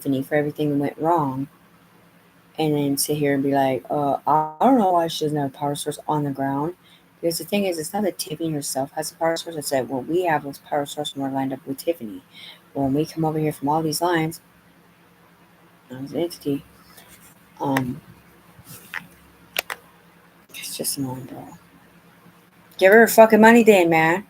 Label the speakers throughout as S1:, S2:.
S1: Tiffany for everything that went wrong, and then sit here and be like, I don't know why she doesn't have a power source on the ground. Because the thing is, it's not that Tiffany herself has a power source. It's that well, we have this power source when we're lined up with Tiffany. But when we come over here from all these lines, as an entity, um, it's just annoying, bro. Give her fucking money then, man.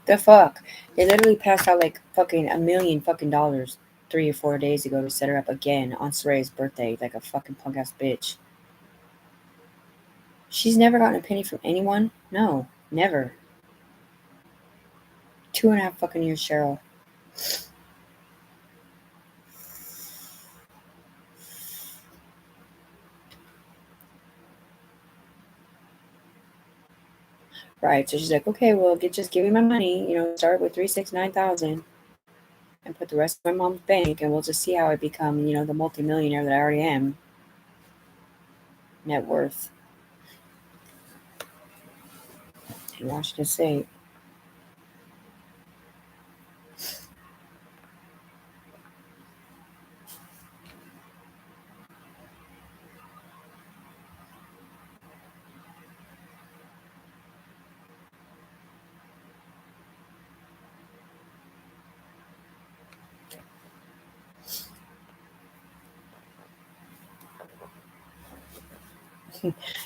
S1: The fuck? They literally passed out like fucking $1 million 3 or 4 days ago to set her up again on Soraya's birthday, like a fucking punk ass bitch. She's never gotten a penny from anyone? No, never. 2.5 fucking years, Cheryl. Right, so she's like, okay, well, just give me my money, start with 369,000 and put the rest in my mom's bank, and we'll just see how I become, the multimillionaire that I already am. Net worth in Washington State.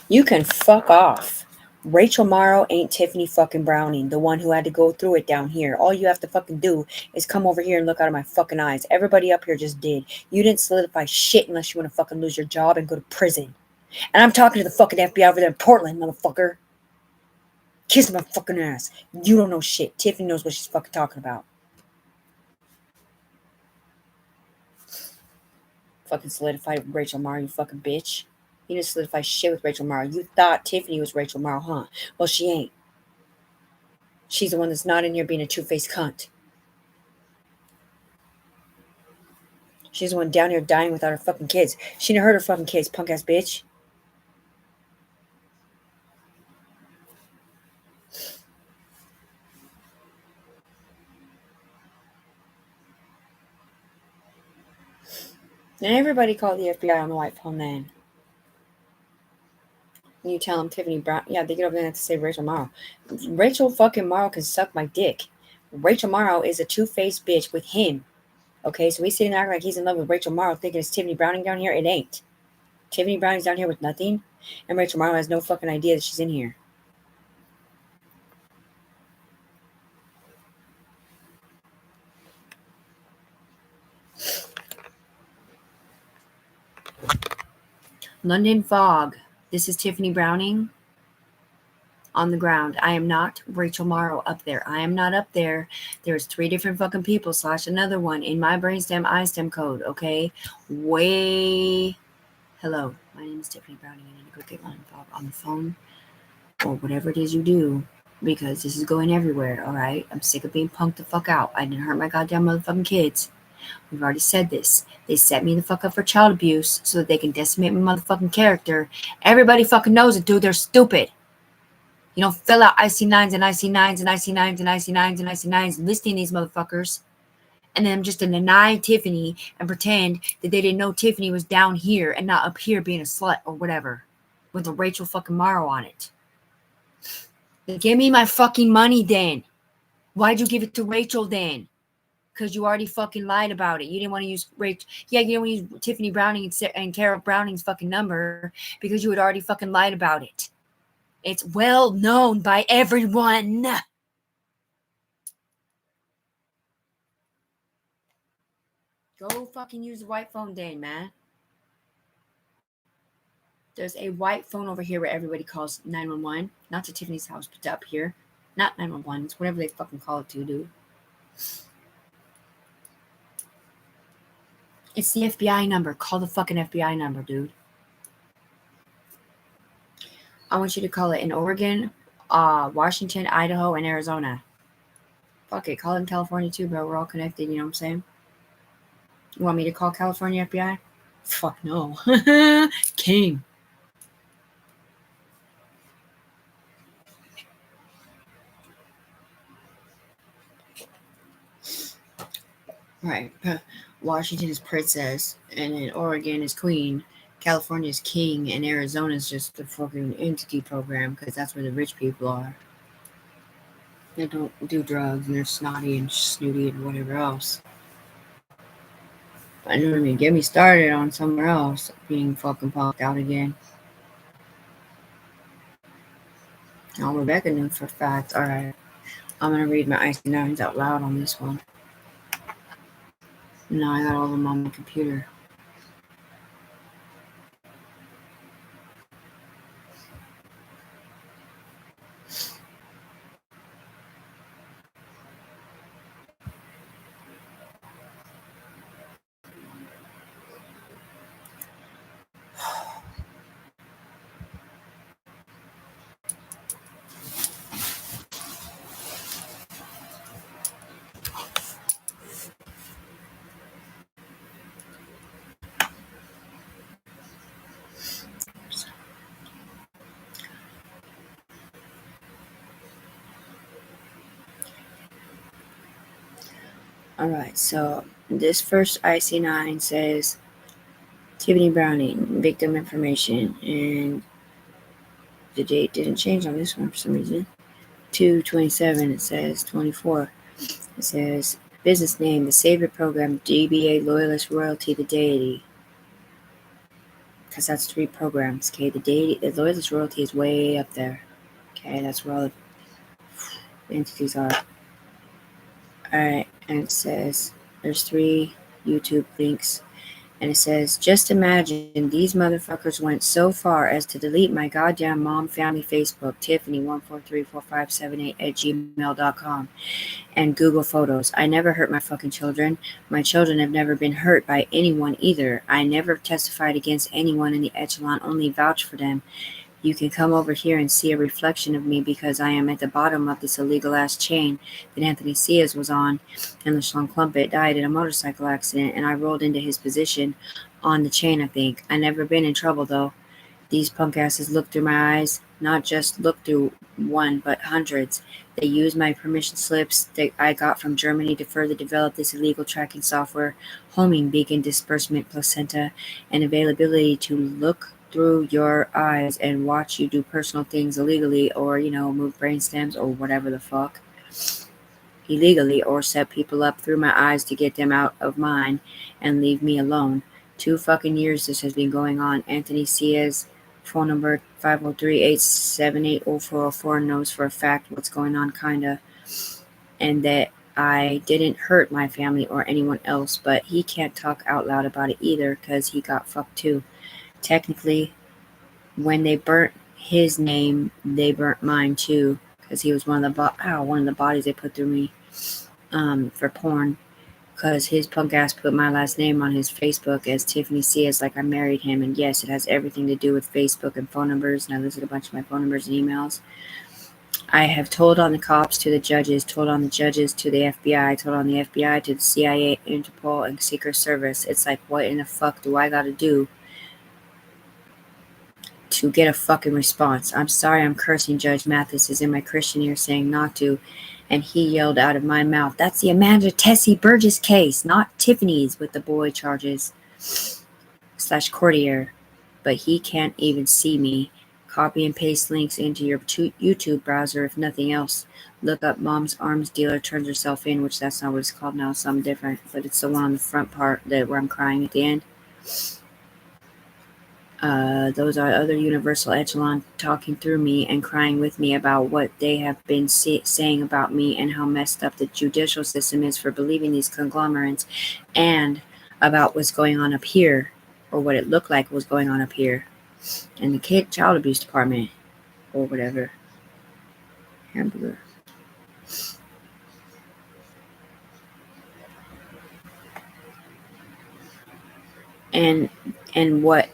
S1: You can fuck off. Rachel Morrow ain't Tiffany fucking Browning, the one who had to go through it down here. All you have to fucking do is come over here and look out of my fucking eyes. Everybody up here just did. You didn't solidify shit unless you want to fucking lose your job and go to prison. And I'm talking to the fucking FBI over there in Portland, motherfucker. Kiss my fucking ass. You don't know shit. Tiffany knows what she's fucking talking about. Fucking solidified Rachel Morrow, you fucking bitch. You didn't solidify shit with Rachel Morrow. You thought Tiffany was Rachel Morrow, huh? Well, she ain't. She's the one that's not in here being a two-faced cunt. She's the one down here dying without her fucking kids. She didn't hurt her fucking kids, punk ass bitch. And everybody called the FBI on the white phone then. And you tell them Tiffany Brown. Yeah, they get over there to say Rachel Morrow. Rachel fucking Morrow can suck my dick. Rachel Morrow is a two-faced bitch with him. Okay, so he's sitting there acting like he's in love with Rachel Morrow, thinking it's Tiffany Browning down here. It ain't. Tiffany Browning's down here with nothing, and Rachel Morrow has no fucking idea that she's in here. London Fog. This is Tiffany Browning on the ground. I am not Rachel Morrow up there. I am not up there. There's 3 different fucking people / another one in my brainstem ISTEM code, okay? Hello, my name is Tiffany Browning. I need to go get London Fog on the phone or whatever it is you do, because this is going everywhere, all right? I'm sick of being punked the fuck out. I didn't hurt my goddamn motherfucking kids. We've already said this. They set me the fuck up for child abuse so that they can decimate my motherfucking character. Everybody fucking knows it, dude. They're stupid. You don't fill out IC9s and IC9s and IC9s and IC9s and IC9s listing these motherfuckers. And then just to deny Tiffany and pretend that they didn't know Tiffany was down here and not up here being a slut or whatever with a Rachel fucking Morrow on it. Give me my fucking money then. Why'd you give it to Rachel then? Because you already fucking lied about it. You didn't want to use Rachel. Yeah, you didn't want to use Tiffany Browning and Carol Browning's fucking number because you had already fucking lied about it. It's well known by everyone. Go fucking use the white phone then, man. There's a white phone over here where everybody calls 911. Not to Tiffany's house, but up here. Not 911. It's whatever they fucking call it to, dude. It's the FBI number. Call the fucking FBI number, dude. I want you to call it in Oregon, Washington, Idaho, and Arizona. Fuck it. Call it in California too, bro. We're all connected, you know what I'm saying? You want me to call California FBI? Fuck no. King. Right. Washington is princess, and then Oregon is queen, California is king, and Arizona is just the fucking entity program because that's where the rich people are. They don't do drugs and they're snotty and snooty and whatever else. But I don't even get me started on somewhere else being fucking punked out again. Now Rebecca knew for a fact. Alright, I'm gonna read my IC9s out loud on this one. Now I got all of them on my computer. Alright, so this first IC9 says Tiffany Browning, victim information, and the date didn't change on this one for some reason. 2/27, it says 24. It says business name, the Savior Program, DBA Loyalist Royalty, the Deity. Because that's 3 programs, okay? The Deity, the Loyalist Royalty is way up there. Okay, that's where all the entities are. Alright, and it says there's 3 YouTube links. And it says, just imagine these motherfuckers went so far as to delete my goddamn mom family Facebook, Tiffany1434578@gmail.com, and Google Photos. I never hurt my fucking children. My children have never been hurt by anyone either. I never testified against anyone in the echelon, only vouch for them. You can come over here and see a reflection of me because I am at the bottom of this illegal-ass chain that Anthony Ciaz was on, and LaShawn Clumpett died in a motorcycle accident, and I rolled into his position on the chain, I think. I never been in trouble, though. These punk asses look through my eyes, not just look through one, but hundreds. They use my permission slips that I got from Germany to further develop this illegal tracking software, homing beacon disbursement placenta, and availability to look through your eyes and watch you do personal things illegally, or, move brain stems or whatever the fuck illegally, or set people up through my eyes to get them out of mine and leave me alone. 2 fucking years this has been going on. Anthony Ciaz, phone number 503-878-0404, knows for a fact what's going on, kinda, and that I didn't hurt my family or anyone else, but he can't talk out loud about it either because he got fucked too. Technically, when they burnt his name, they burnt mine too, because he was one of the bodies they put through me for porn, because his punk ass put my last name on his Facebook as Tiffany Ciaz, like I married him. And yes, it has everything to do with Facebook and phone numbers, and I listed a bunch of my phone numbers and emails. I have told on the cops to the judges, told on the judges to the FBI, told on the FBI to the CIA, Interpol, and Secret Service. It's like, what in the fuck do I gotta do to get a fucking response? I'm sorry I'm cursing. Judge Mathis is in my Christian ear saying not to, and he yelled out of my mouth, that's the Amanda Tessie Burgess case, not Tiffany's with the boy charges / courtier. But he can't even see me. Copy and paste links into your YouTube browser if nothing else. Look up Mom's Arms Dealer Turns Herself In, which that's not what it's called now, something different, but it's the one on the front part where I'm crying at the end. Those are other universal echelon talking through me and crying with me about what they have been saying about me and how messed up the judicial system is for believing these conglomerates, and about what's going on up here, or what it looked like was going on up here in the child abuse department or whatever. Hamburger. And what...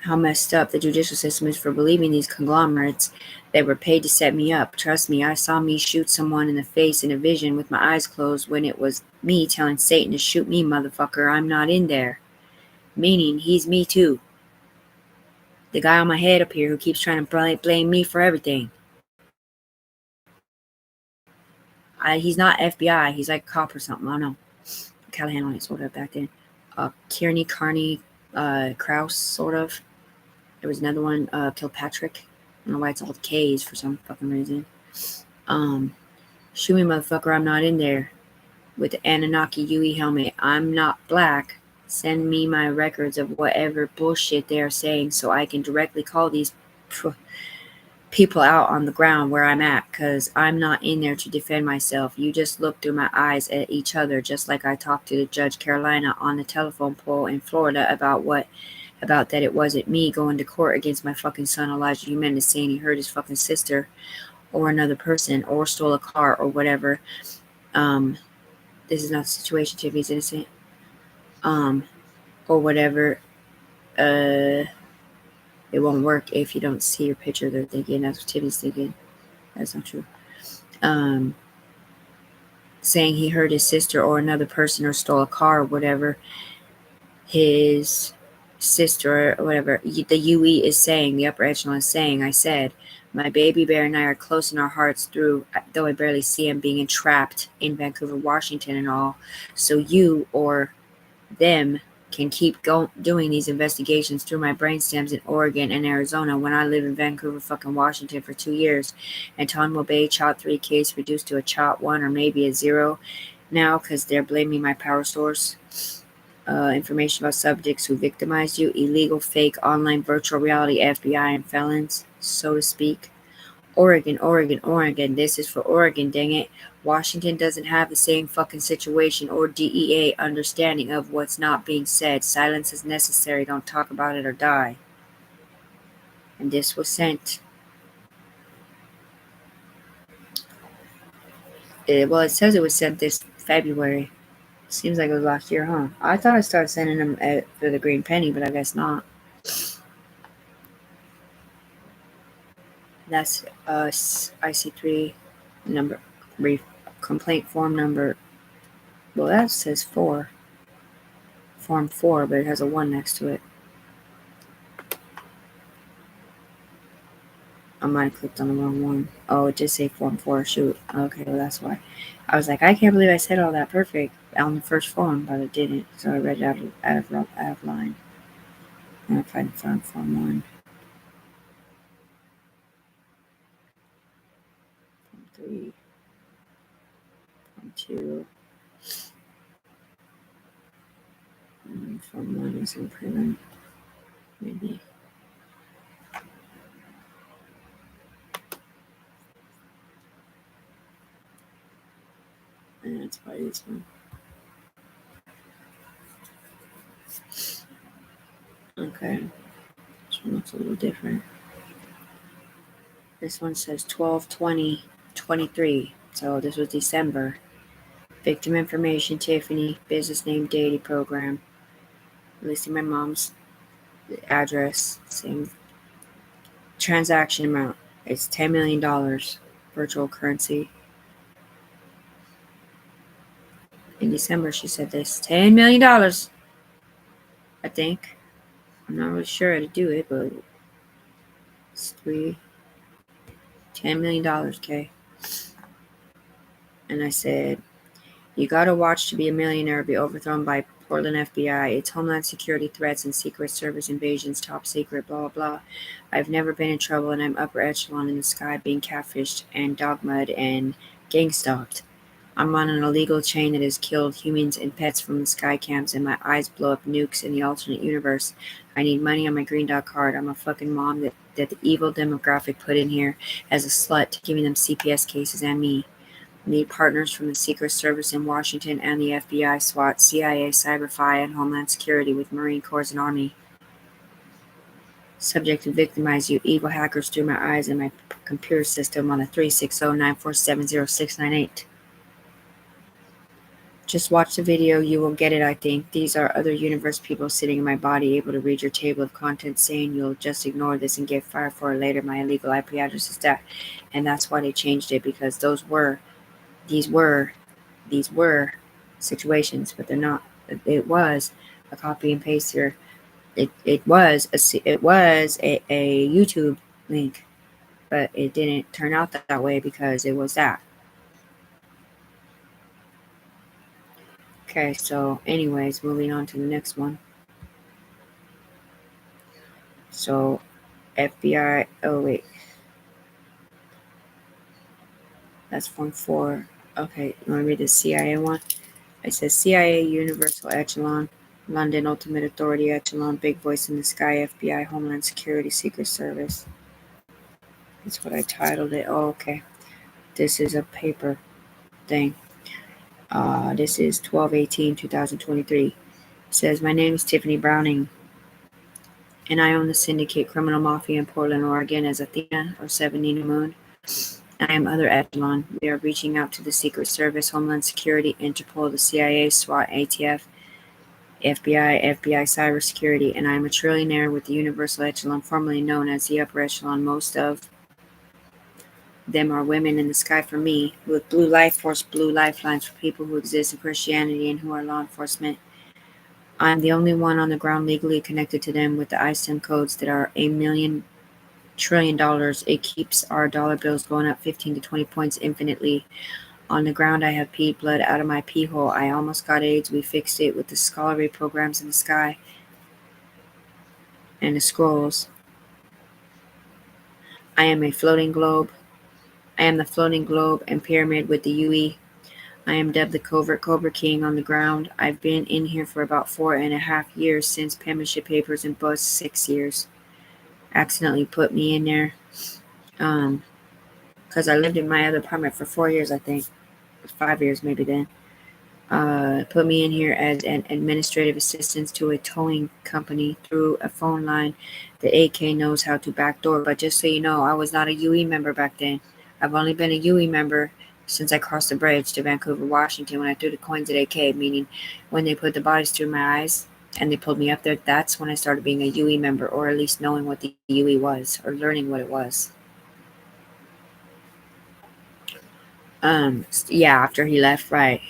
S1: how messed up the judicial system is for believing these conglomerates that were paid to set me up. Trust me, I saw me shoot someone in the face in a vision with my eyes closed when it was me telling Satan to shoot me, motherfucker. I'm not in there. Meaning, he's me too. The guy on my head up here who keeps trying to blame me for everything. He's not FBI. He's like a cop or something. I don't know. Callahan on it, sort of, back then. Kearney, Carney, Kraus, sort of. There was another one, Kilpatrick. I don't know why it's all K's for some fucking reason. Shoot me, motherfucker, I'm not in there. With the Anunnaki UE helmet. I'm not black. Send me my records of whatever bullshit they're saying so I can directly call these people out on the ground where I'm at, because I'm not in there to defend myself. You just look through my eyes at each other, just like I talked to the Judge Carolina on the telephone pole in Florida about that it wasn't me going to court against my fucking son Elijah Jimenez saying he hurt his fucking sister or another person or stole a car or whatever. This is not the situation. Tiffany's innocent. Or whatever. It won't work if you don't see your picture. They're thinking that's what Tiffany's thinking. That's not true. Saying he hurt his sister or another person or stole a car or whatever. His sister or whatever. The UE is saying, the upper echelon is saying, I said, my baby bear and I are close in our hearts through, though I barely see him, being entrapped in Vancouver, Washington and all. So you or them can keep doing these investigations through my brainstems in Oregon and Arizona when I live in Vancouver, fucking Washington for 2 years. Antonio Bay, Child 3 case reduced to a Child 1 or maybe a 0 now because they're blaming my power source. Information about subjects who victimized you, illegal, fake, online, virtual reality, FBI, and felons, so to speak. Oregon. This is for Oregon, dang it. Washington doesn't have the same fucking situation or DEA understanding of what's not being said. Silence is necessary. Don't talk about it or die. And this was sent. It says it was sent this February. Seems like it was last year, huh? I thought I started sending them for the Green Penny, but I guess not. That's IC3 number, complaint form number. Well, that says 4. Form 4, but it has a 1 next to it. I might have clicked on the wrong one. Oh, it did say Form 4. Shoot. Okay, well, that's why. I was like, I can't believe I said all that perfect on the first form, but it didn't. So I read it out of line. And I found Form 1. Form 3. Form 2. And Form 1 is in prison. Maybe. And that's probably this one. Okay. This one looks a little different. This one says 12/20/23. So this was December. Victim information, Tiffany. Business name, dating program. Listing my mom's address. Same transaction amount. It's $10 million. Virtual currency. In December, she said this. $10 million. I think. I'm not really sure how to do it, but it's $10 million, okay? And I said, you gotta watch to be a millionaire or be overthrown by Portland FBI. It's Homeland Security threats and Secret Service invasions, top secret, blah, blah, blah. I've never been in trouble, and I'm upper echelon in the sky being catfished and dogmud and gang stalked. I'm on an illegal chain that has killed humans and pets from the sky camps, and my eyes blow up nukes in the alternate universe. I need money on my green dot card. I'm a fucking mom that the evil demographic put in here as a slut, giving them CPS cases and me. Need partners from the Secret Service in Washington and the FBI, SWAT, CIA, Cyber-Fi, and Homeland Security with Marine Corps and Army. Subject to victimize you, evil hackers through my eyes and my computer system on the 360-947-0698. Just watch the video, you will get it, I think. These are other universe people sitting in my body, able to read your table of contents, saying you'll just ignore this and get fired for it later. My illegal IP address is that. And that's why they changed it, because these were situations, but they're not. It was a copy and paste here. It was a YouTube link, but it didn't turn out that way because it was that. Okay, so anyways, moving on to the next one. So FBI, oh wait, that's form 4. Okay, you want to read the CIA one? It says CIA Universal Echelon, London Ultimate Authority Echelon, Big Voice in the Sky, FBI, Homeland Security, Secret Service. That's what I titled it. Oh, okay. This is a paper thing. This is 12/18/2023. It says, my name is Tiffany Browning, and I own the Syndicate Criminal Mafia in Portland, Oregon as Athena or 7 Nina Moon. I am other echelon. We are reaching out to the Secret Service, Homeland Security, Interpol, the CIA, SWAT, ATF, FBI Cybersecurity, and I am a trillionaire with the Universal Echelon, formerly known as the Upper Echelon. Most of them are women in the sky for me, with blue life force, blue lifelines for people who exist in Christianity and who are law enforcement. I'm the only one on the ground legally connected to them with the ISIN codes that are $1,000,000,000,000. It keeps our dollar bills going up 15 to 20 points infinitely. On the ground, I have peed blood out of my pee hole. I almost got AIDS. We fixed it with the scholarly programs in the sky and the scrolls. I am a floating globe. I am the floating globe and pyramid with the UE. I am dubbed the covert Cobra King on the ground. I've been in here for about 4.5 years since penmanship papers and bust 6 years. Accidentally put me in there because I lived in my other apartment for 4 years, I think. 5 years maybe then. Put me in here as an administrative assistant to a towing company through a phone line. The AK knows how to backdoor, but just so you know, I was not a UE member back then. I've only been a UE member since I crossed the bridge to Vancouver, Washington, when I threw the coins at AK, meaning when they put the bodies through my eyes and they pulled me up there, that's when I started being a UE member, or at least knowing what the UE was, or learning what it was. Yeah, after he left, right.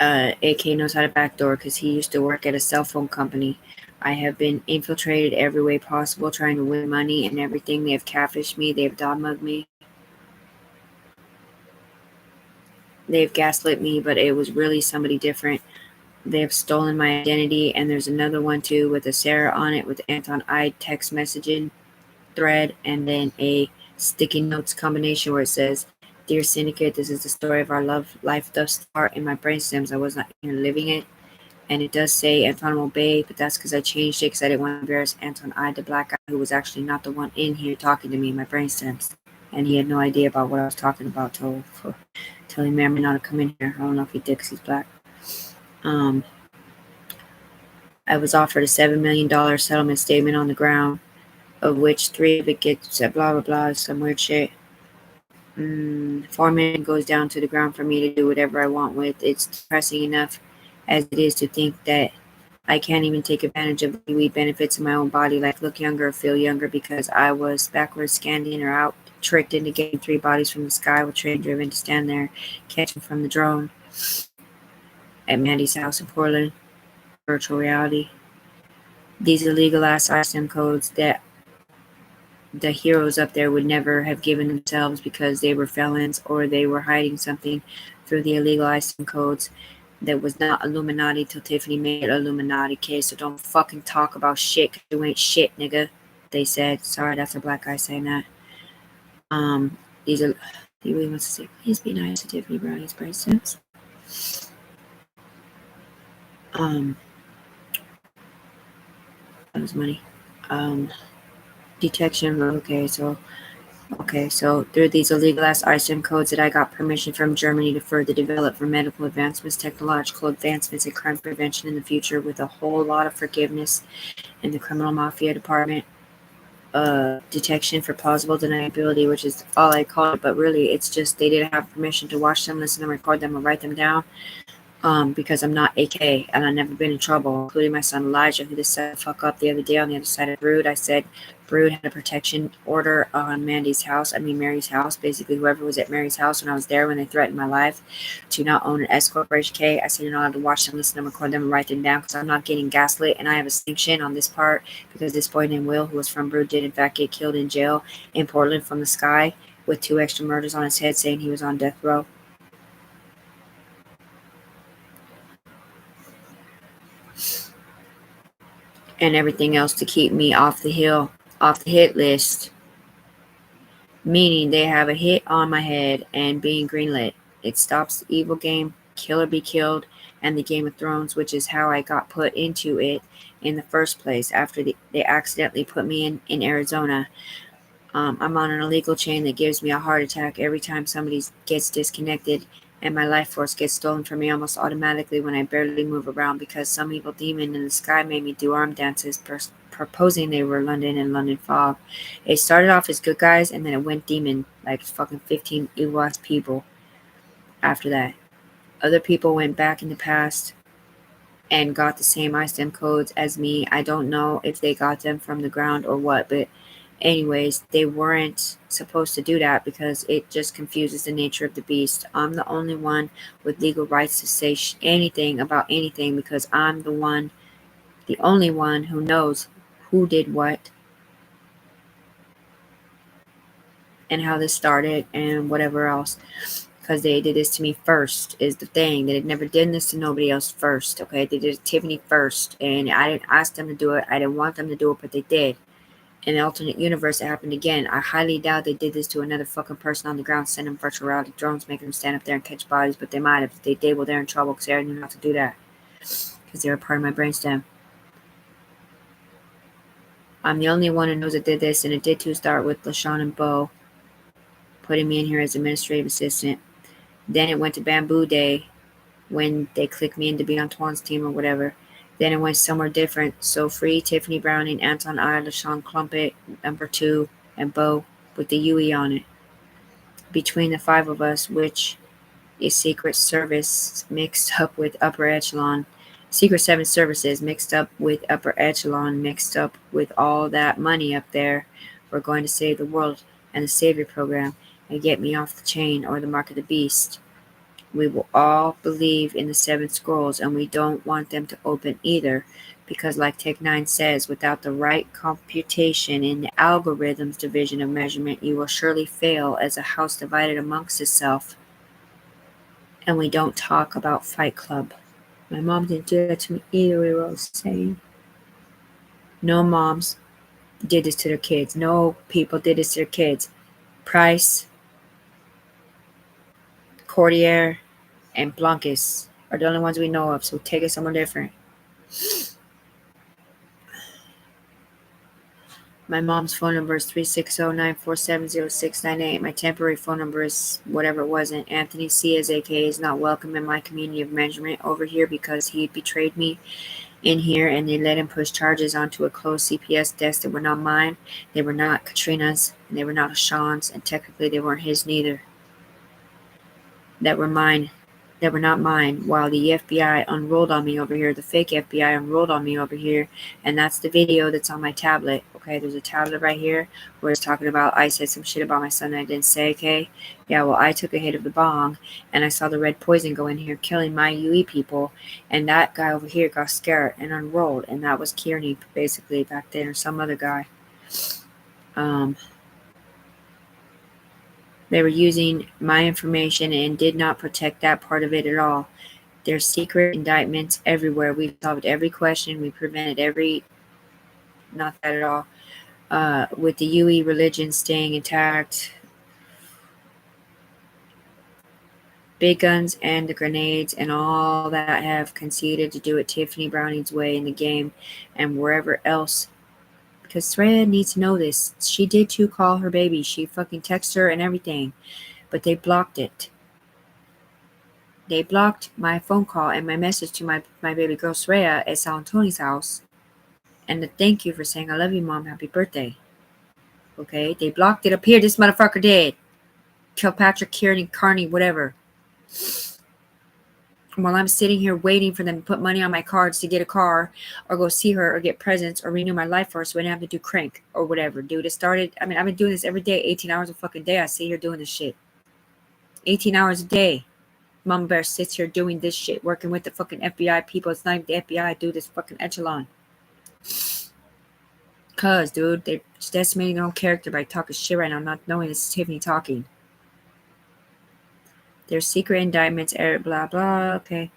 S1: AK knows how to backdoor because he used to work at a cell phone company. I have been infiltrated every way possible, trying to win money and everything. They have catfished me. They have dog-mugged me. They have gaslit me, but it was really somebody different. They have stolen my identity, and there's another one too with a Sarah on it with Anton I text messaging thread, and then a sticky notes combination where it says, "Dear Syndicate, this is the story of our love life thus far." In my brain stems, I was not here living it. And it does say Anton Bay, but that's because I changed it because I didn't want to embarrass Anton I, the black guy who was actually not the one in here talking to me in my brain stems. And he had no idea about what I was talking about till he made me not to come in here. I don't know if he did because he's black. I was offered a $7 million settlement statement on the ground, of which 3 of it gets blah, blah, blah, some weird shit. $4 million goes down to the ground for me to do whatever I want with. It's depressing enough as it is to think that I can't even take advantage of the wee benefits of my own body, like look younger or feel younger, because I was backwards scanned in or out, tricked into getting 3 bodies from the sky with train driven to stand there, catch them from the drone at Mandy's house in Portland. Virtual reality. These illegal ass ISIM codes that the heroes up there would never have given themselves because they were felons or they were hiding something through the illegal ISIM codes that was not Illuminati till Tiffany made it Illuminati case. So don't fucking talk about shit because you ain't shit, nigga. They said. Sorry, that's a black guy saying that. These are. He really wants to say, please be nice to Tiffany Brownie's brain sense. That was money. Detection. Okay, so through these illegal ass ISIM codes that I got permission from Germany to further develop for medical advancements, technological advancements, and crime prevention in the future, with a whole lot of forgiveness in the criminal mafia department. Detection for plausible deniability, which is all I call it, but really it's just they didn't have permission to watch them, listen to them, record them, or write them down. Because I'm not AK and I've never been in trouble, including my son Elijah, who just set the fuck up the other day on the other side of Brood. I said Brood had a protection order on Mary's house, basically whoever was at Mary's house when I was there when they threatened my life to not own an S Corporation K. I said you're not allowed to watch them, listen to them, record them, and write them down because I'm not getting gaslit, and I have a sanction on this part because this boy named Will, who was from Brood, did in fact get killed in jail in Portland from the sky with 2 extra murders on his head, saying he was on death row. and everything else to keep me off the hit list. Meaning they have a hit on my head and being greenlit. It stops the evil game, Kill or Be Killed, and the Game of Thrones, which is how I got put into it in the first place after they accidentally put me in Arizona. I'm on an illegal chain that gives me a heart attack every time somebody gets disconnected, and my life force gets stolen from me almost automatically when I barely move around because some evil demon in the sky made me do arm dances proposing they were London and London fog. It started off as good guys, and then it went demon, like fucking 15 evil-ass people after that. Other people went back in the past and got the same ISTEM codes as me. I don't know if they got them from the ground or what, but anyways, they weren't supposed to do that because it just confuses the nature of the beast. I'm the only one with legal rights to say anything about anything because I'm the only one who knows who did what and how this started and whatever else. Because they did this to me first is the thing. They had never done this to nobody else first, okay? They did it to Tiffany first, and I didn't ask them to do it. I didn't want them to do it, but they did. In an alternate universe, it happened again. I highly doubt they did this to another fucking person on the ground, send them virtual reality drones, making them stand up there and catch bodies, but they might have. If they did, well, they're in trouble because they already knew not to do that. Because they're a part of my brainstem. I'm the only one who knows it did this, and it did too start with LaShawn and Bo putting me in here as administrative assistant. Then it went to Bamboo Day when they clicked me in to be on Twan's team or whatever. Then it went somewhere different. So Free, Tiffany Browning, Anton I, LaShawn Clumpet, number 2, and Bo with the UE on it. Between the 5 of us, which is Secret Service mixed up with Upper Echelon. Secret 7 Services mixed up with Upper Echelon, mixed up with all that money up there. We're going to save the world and the Savior program and get me off the chain or the mark of the beast. We will all believe in the 7 scrolls, and we don't want them to open either, because like Tech9 says, without the right computation in the algorithms division of measurement, you will surely fail as a house divided amongst itself. And we don't talk about Fight Club. My mom didn't do that to me either, we were all saying. No moms did this to their kids. No people did this to their kids. Price, Cordier, and Blancas are the only ones we know of, so take it somewhere different. My mom's phone number is 360-947-0698. My temporary phone number is whatever it wasn't. Anthony C. as AKA is not welcome in my community of measurement over here because he betrayed me in here and they let him push charges onto a closed CPS desk that were not mine. They were not Katrina's and they were not Sean's, and technically they weren't his neither. That were mine. That were not mine, while the FBI unrolled on me over here, the fake FBI unrolled on me over here, and that's the video that's on my tablet. Okay, there's a tablet right here where it's talking about I said some shit about my son that I didn't say, okay? Yeah, well, I took a hit of the bong, and I saw the red poison go in here, killing my UE people, and that guy over here got scared and unrolled, and that was Kearney, basically, back then, or some other guy. They were using my information and did not protect that part of it at all. There's secret indictments everywhere. We solved every question. We prevented not that at all. With the UE religion staying intact, big guns and the grenades and all that have conceded to do it Tiffany Browning's way in the game and wherever else. Because Sreya needs to know this. She did too call her baby. She fucking texted her and everything. But they blocked it. They blocked my phone call and my message to my baby girl Sreya at Sal and Tony's house. And the thank you for saying I love you, Mom, happy birthday. Okay? They blocked it up here. This motherfucker did. Kilpatrick, Kearney, Carney, whatever. While I'm sitting here waiting for them to put money on my cards to get a car or go see her or get presents or renew my life for her so I didn't have to do crank or whatever. Dude, it started, I've been doing this every day, 18 hours a fucking day. I sit here doing this shit. 18 hours a day. Mama Bear sits here doing this shit, working with the fucking FBI people. It's not even the FBI. I do this fucking echelon. Cause, dude, they're just estimating their own character by talking shit right now, not knowing this is Tiffany talking. There's secret indictments, blah, blah, okay.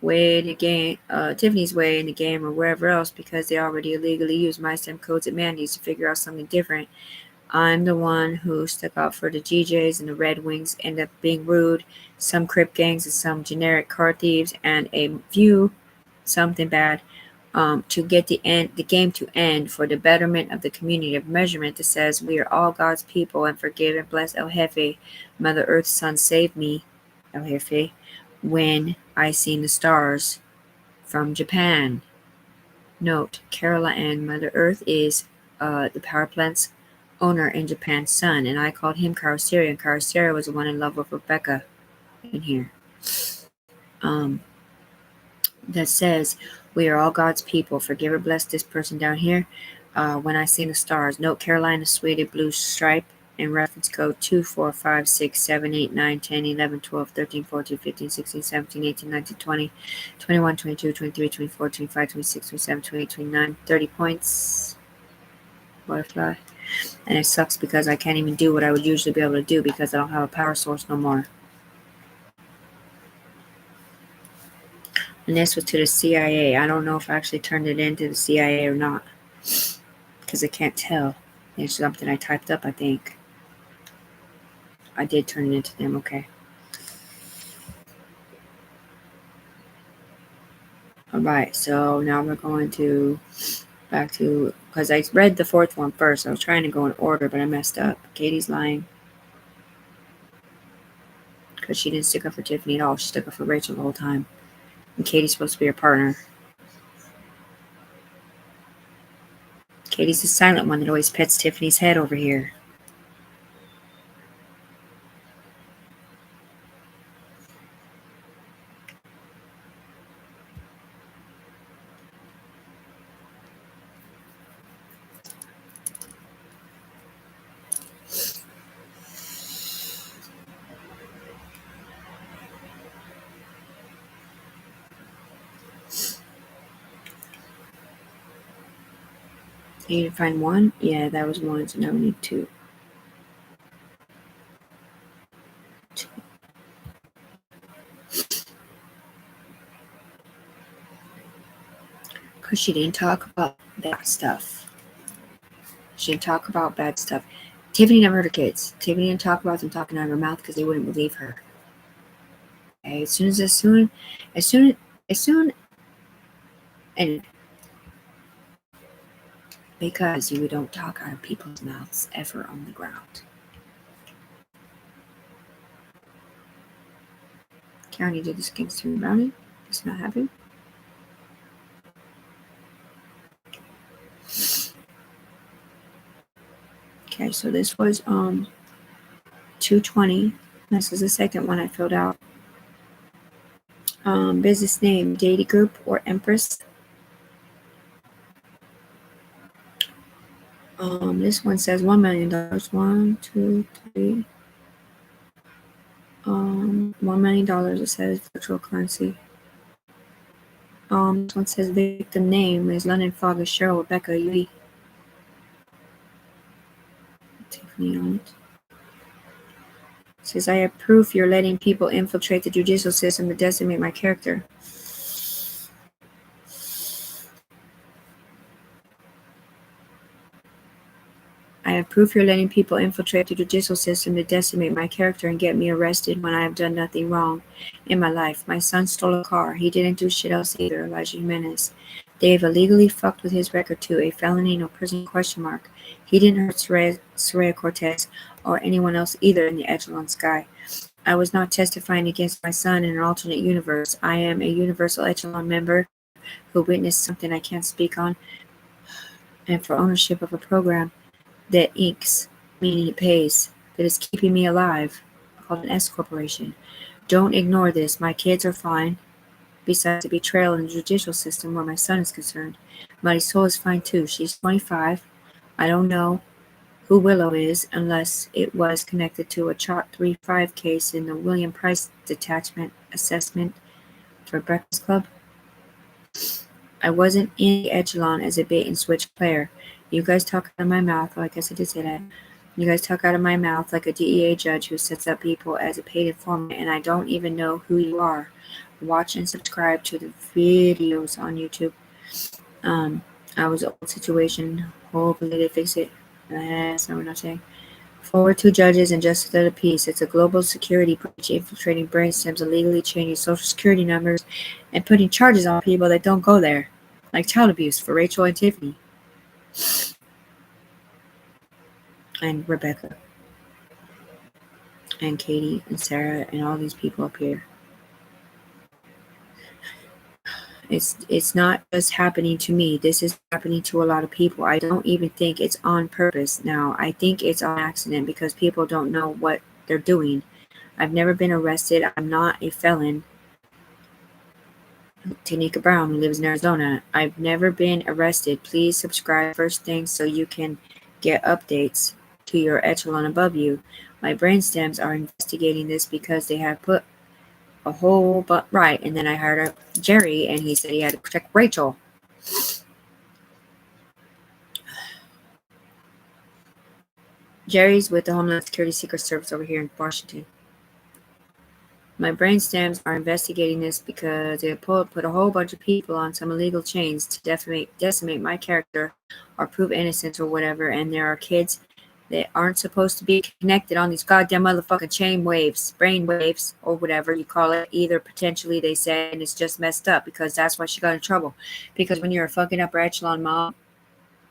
S1: way in the game, Tiffany's way in the game or wherever else because they already illegally use my STEM codes at Mandy's to figure out something different. I'm the one who stuck out for the GJs, and the Red Wings end up being rude. Some Crip gangs and some generic car thieves, and a few something bad. To get the game to end for the betterment of the community of measurement that says we are all God's people and forgive and bless El Jefe, Mother Earth's son, save me, El Jefe, when I seen the stars from Japan. Note, Carola and Mother Earth is the power plant's owner in Japan's son, and I called him Karasera, and Karasera was the one in love with Rebecca in here. That says, we are all God's people. Forgive or bless this person down here. When I seen the stars. Note, Carolina Suede Blue Stripe and reference code 2, 4, 5, 6, 7, 8, 9, 10, 11, 12, 13, 14, 15, 16, 17, 18, 19, 20, 21, 22, 23, 24, 25, 26, 27, 28, 29, 30 points. Butterfly. And it sucks because I can't even do what I would usually be able to do because I don't have a power source no more. And this was to the CIA. I don't know if I actually turned it into the CIA or not. Because I can't tell. It's something I typed up, I think. I did turn it into them, okay. Alright, so now we're going to back to, because I read the fourth one first. I was trying to go in order, but I messed up. Katie's lying. Because she didn't stick up for Tiffany at all. She stuck up for Rachel the whole time. And Katie's supposed to be her partner. Katie's the silent one that always pets Tiffany's head over here. You need to find one? Yeah, that was one, so now we need two. Because she didn't talk about bad stuff. She didn't talk about bad stuff. Tiffany never heard her kids. Tiffany didn't talk about them talking out of her mouth because they wouldn't believe her. Okay, as soon, and because you don't talk out of people's mouths ever on the ground. County did this against Tiffany Browning. It's not happening. Okay, so this was 220. This is the second one I filled out. Business name, Deity Group or Empress. This one says $1 million. 1, 2, 3. $1 million. It says virtual currency. This one says victim name is London Fog is Cheryl Rebecca Yui. Tiffany on it. It says, I have proof you're letting people infiltrate the judicial system to decimate my character. I have proof you're letting people infiltrate the judicial system to decimate my character and get me arrested when I have done nothing wrong in my life. My son stole a car. He didn't do shit else either, Elijah Jimenez. They've illegally fucked with his record too, a felony, no prison, ? He didn't hurt Soraya Cortez or anyone else either in the Echelon Sky. I was not testifying against my son in an alternate universe. I am a Universal Echelon member who witnessed something I can't speak on, and for ownership of a program that inks, meaning it pays, that is keeping me alive, called an S corporation. Don't ignore this. My kids are fine. Besides the betrayal in the judicial system where my son is concerned, Mighty Soul is fine too. She's 25. I don't know who Willow is unless it was connected to a Chart 3-5 case in the William Price Detachment Assessment for Breakfast Club. I wasn't in the Echelon as a bait and switch player. You guys talk out of my mouth. Well, I guess I did say that. You guys talk out of my mouth like a DEA judge who sets up people as a paid informant, and I don't even know who you are. watch and subscribe to the videos on YouTube. I was old situation. Hopefully they fix it. That's not what I'm saying. Forward to judges and justice of the peace. It's a global security breach infiltrating brainstems, illegally changing social security numbers, and putting charges on people that don't go there, like child abuse for Rachel and Tiffany and Rebecca and Katie and Sarah and all these people up here. It's not just happening to me. This is happening to a lot of people. I don't even think it's on purpose now. I think it's on accident because people don't know what they're doing. I've never been arrested. I'm not a felon. Tanika Brown, who lives in Arizona. I've never been arrested. Please subscribe first thing so you can get updates to your echelon above you. My brainstems are investigating this because they have put a whole but right. And then I heard Jerry, and he said he had to protect Rachel. Jerry's with the Homeland Security Secret Service over here in Washington. My brainstems are investigating this because they put a whole bunch of people on some illegal chains to decimate my character or prove innocence or whatever, and there are kids that aren't supposed to be connected on these goddamn motherfucking chain waves, brain waves, or whatever you call it. Either potentially, they say, and it's just messed up because that's why she got in trouble. Because when you're a fucking upper echelon mom,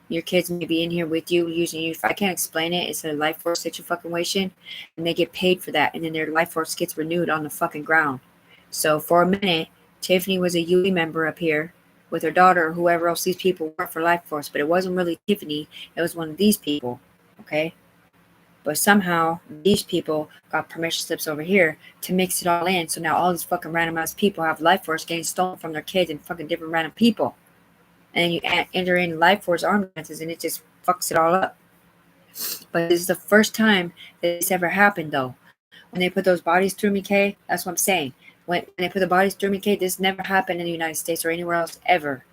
S1: your kids may be in here with you, using you. If I can't explain it, it's a life force situation, and they get paid for that, and then their life force gets renewed on the fucking ground. So for a minute, Tiffany was a UE member up here with her daughter, or whoever else these people were for life force, but it wasn't really Tiffany. It was one of these people, okay? But somehow these people got permission slips over here to mix it all in. So now all these fucking random ass people have life force getting stolen from their kids and fucking different random people. And you enter in life force armbands, and it just fucks it all up. But this is the first time that this ever happened, though. When they put those bodies through me, Kay, that's what I'm saying. When they put the bodies through me, Kay, this never happened in the United States or anywhere else ever.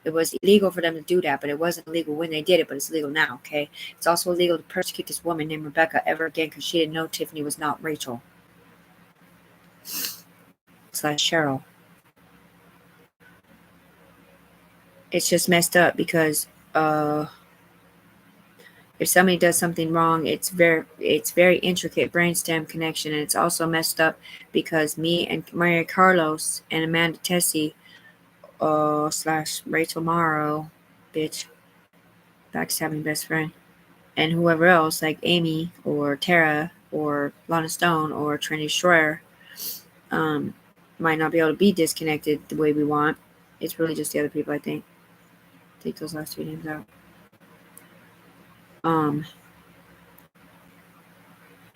S1: It was illegal for them to do that, but it wasn't illegal when they did it, but it's legal now, okay? It's also illegal to persecute this woman named Rebecca ever again because she didn't know Tiffany was not Rachel. / Cheryl. It's just messed up because if somebody does something wrong, it's very intricate brainstem connection, and it's also messed up because me and Maria Carlos and Amanda Tessie / Rachel Morrow, bitch, backstabbing best friend, and whoever else like Amy or Tara or Lana Stone or Trinity Schroer might not be able to be disconnected the way we want. It's really just the other people, I think. Take those last two names out.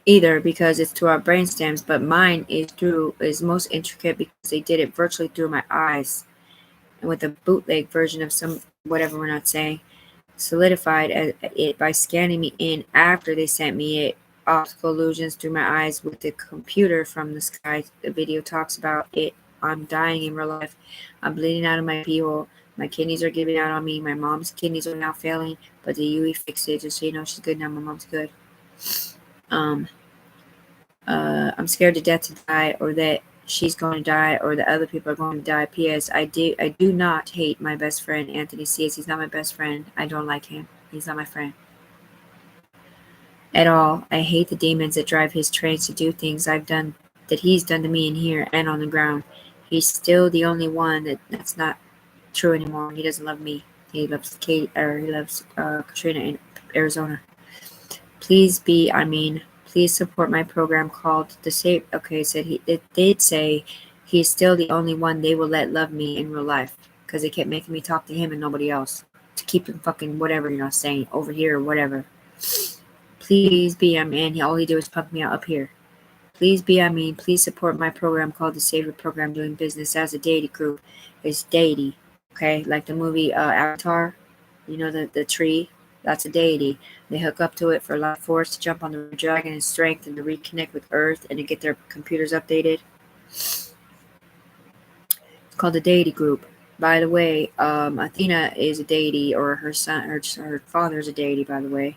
S1: Either because it's through our brainstems, but mine is most intricate because they did it virtually through my eyes, and with a bootleg version of some whatever we're not saying, solidified it by scanning me in after they sent me it. Optical illusions through my eyes with the computer from the sky. The video talks about it. I'm dying in real life. I'm bleeding out of my pee hole. My kidneys are giving out on me. My mom's kidneys are now failing, but the UE fixed it. Just so you know, she's good now. My mom's good. I'm scared to death to die, or that she's going to die, or the other people are going to die. P.S. I do not hate my best friend, Anthony C.S. He's not my best friend. I don't like him. He's not my friend at all. I hate the demons that drive his trains to do things he's done to me in here and on the ground. He's still the only one that's not true anymore. He doesn't love me. He loves Katrina in Arizona. Please support my program called The Save. Okay, it did say he's still the only one they will let love me in real life because they kept making me talk to him and nobody else to keep him fucking whatever, saying over here or whatever. Please be, all he did was pump me out up here. Please be, please support my program called the Savior Program, doing business as a deity group. It's deity, okay? Like the movie Avatar, the tree, that's a deity. They hook up to it for life force to jump on the dragon and strength and to reconnect with Earth and to get their computers updated. It's called the deity group. By the way, Athena is a deity, or her son, her father is a deity, by the way.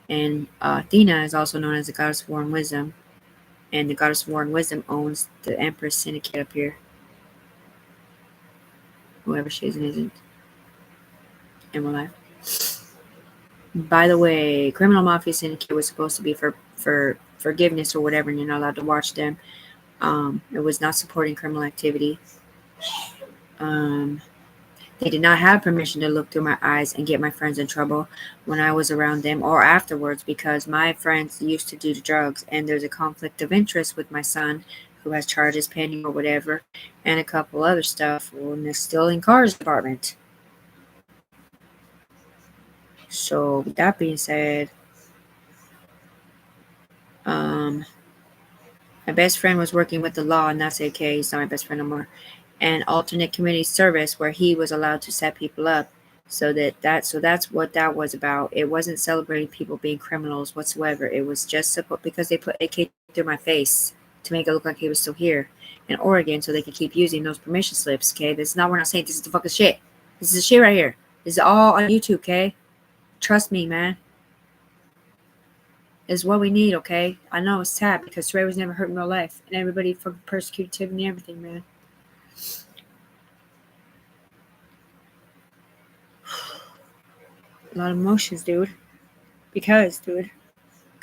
S1: And Athena is also known as the goddess of war and wisdom. And the Goddess of War and Wisdom owns the Empress Syndicate up here. Whoever she is and isn't in real life. By the way, Criminal Mafia Syndicate was supposed to be for forgiveness or whatever, and you're not allowed to watch them. It was not supporting criminal activity. They did not have permission to look through my eyes and get my friends in trouble when I was around them or afterwards, because my friends used to do the drugs, and there's a conflict of interest with my son who has charges pending or whatever, and a couple other stuff, and they're still in cars department. So with that being said, my best friend was working with the law, and that's okay, he's not my best friend no more. And alternate community service, where he was allowed to set people up. So that's what that was about. It wasn't celebrating people being criminals whatsoever. It was just because they put AK through my face to make it look like he was still here in Oregon, so they could keep using those permission slips. Okay, this is not what I'm saying. This is the fucking shit. This is the shit right here. This is all on YouTube. Okay, trust me, man. Is what we need. Okay, I know it's sad because Ray was never hurt in real life, and everybody fucking persecuted Tiffany and everything, man. A lot of emotions, dude. Because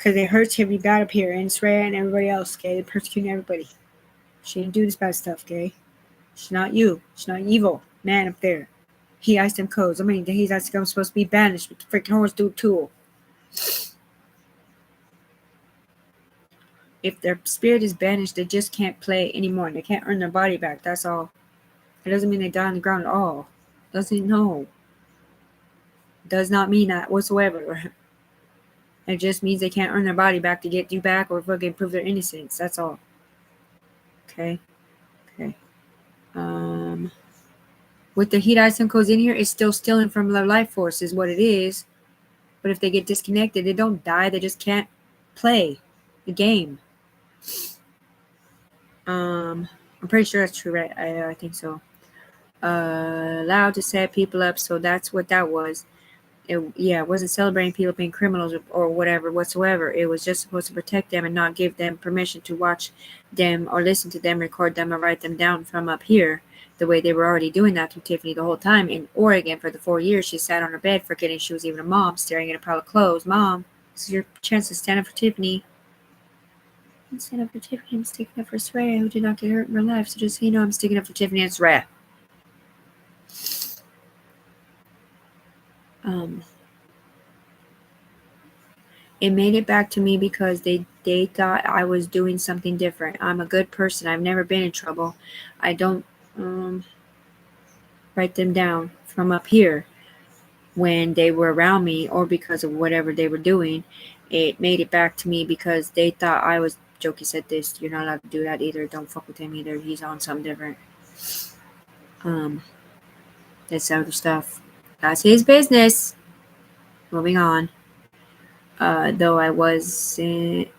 S1: they hurt Tiffany bad up here, and it's Rhea and everybody else, okay? They're persecuting everybody. She didn't do this bad stuff, okay? She's not you. She's not evil. Man up there. He iced them codes. I mean, he's actually supposed to be banished with the freaking horse dude tool. If their spirit is banished, they just can't play anymore. They can't earn their body back. That's all. It doesn't mean they die on the ground at all. Doesn't know. Does not mean that whatsoever. It just means they can't earn their body back to get you back or fucking prove their innocence. That's all. Okay. With the heat item codes in here, it's still stealing from their life force is what it is. But if they get disconnected, they don't die. They just can't play the game. I'm pretty sure that's true, right? I think so. Allowed to set people up, so that's what that was. It wasn't celebrating people being criminals or whatever whatsoever. It was just supposed to protect them and not give them permission to watch them or listen to them, record them, or write them down from up here, the way they were already doing that to Tiffany the whole time. In Oregon, for the 4 years, she sat on her bed forgetting she was even a mom, staring at a pile of clothes. Mom, this is your chance to stand up for Tiffany. I'm standing up for Tiffany. I'm sticking up for Soraya, who did not get hurt in real life. So just so you know, I'm sticking up for Tiffany and Soraya. It made it back to me because they thought I was doing something different. I'm a good person. I've never been in trouble. I don't write them down from up here when they were around me or because of whatever they were doing. It made it back to me because they thought I was. Jokey said this. You're not allowed to do that either. Don't fuck with him either. He's on something different. That's other stuff. That's his business. Moving on. Though I was doing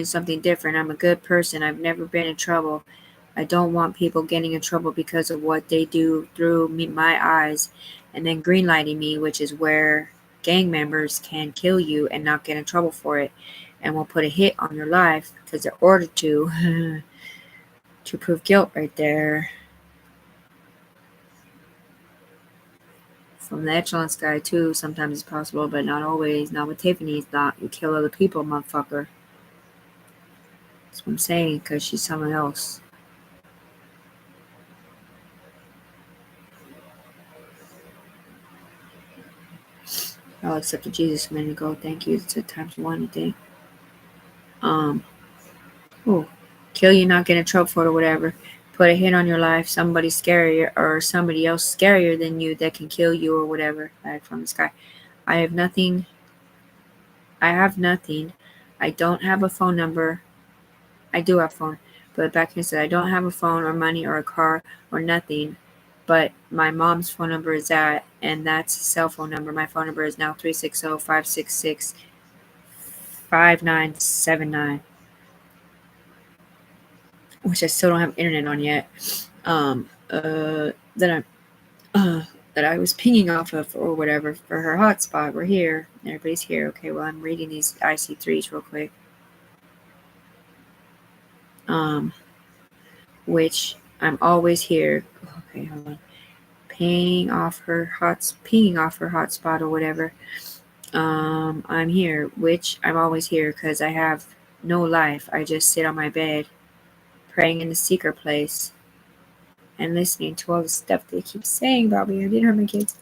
S1: something different. I'm a good person. I've never been in trouble. I don't want people getting in trouble because of what they do through my eyes, and then greenlighting me, which is where gang members can kill you and not get in trouble for it, and will put a hit on your life because they're ordered to to prove guilt right there. From the echelon sky too, sometimes it's possible, but not always. Not with Tiffany, it's not. You kill other people, motherfucker. That's what I'm saying, because she's someone else. I accepted Jesus a minute ago. Thank you. It's a times one, I think. Kill you, not get in trouble for it or whatever. Put a hit on your life. Somebody scarier or somebody else scarier than you that can kill you or whatever. Back from the sky. I have nothing. I don't have a phone number. I do have a phone. But back here said I don't have a phone or money or a car or nothing. But my mom's phone number is that, and that's a cell phone number. My phone number is now 360-566-5979. Which I still don't have internet on yet. That I was pinging off of or whatever for her hotspot. We're here. Everybody's here. Okay, well, I'm reading these IC3s real quick. which I'm always here. Okay, hold on. Pinging off her hotspot or whatever. I'm here, which I'm always here because I have no life. I just sit on my bed, praying in the secret place, and listening to all the stuff they keep saying about me. I didn't hurt my kids.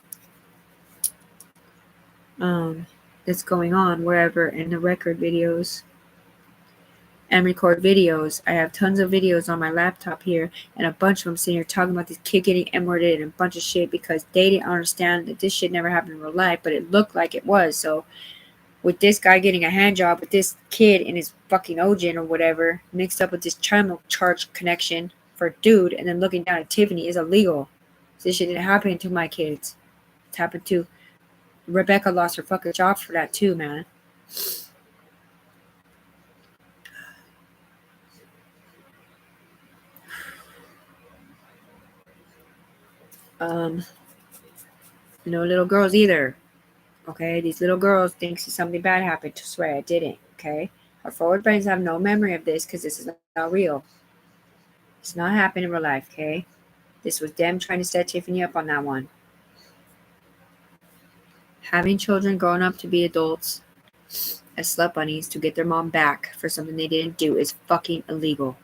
S1: That's going on wherever in the record videos and record videos. I have tons of videos on my laptop here, and a bunch of them sitting here talking about this kid getting M-worded and a bunch of shit because they didn't understand that this shit never happened in real life, but it looked like it was. So with this guy getting a hand job with this kid in his fucking OGen or whatever, mixed up with this child charge connection for a dude, and then looking down at Tiffany is illegal. So this shit didn't happen to my kids. It's happened to Rebecca. Lost her fucking job for that too, man. No little girls either. Okay, these little girls think something bad happened. To swear it didn't. Okay, our forward brains have no memory of this because this is not real. It's not happening in real life. Okay, this was them trying to set Tiffany up on that one. Having children growing up to be adults as slut bunnies to get their mom back for something they didn't do is fucking illegal.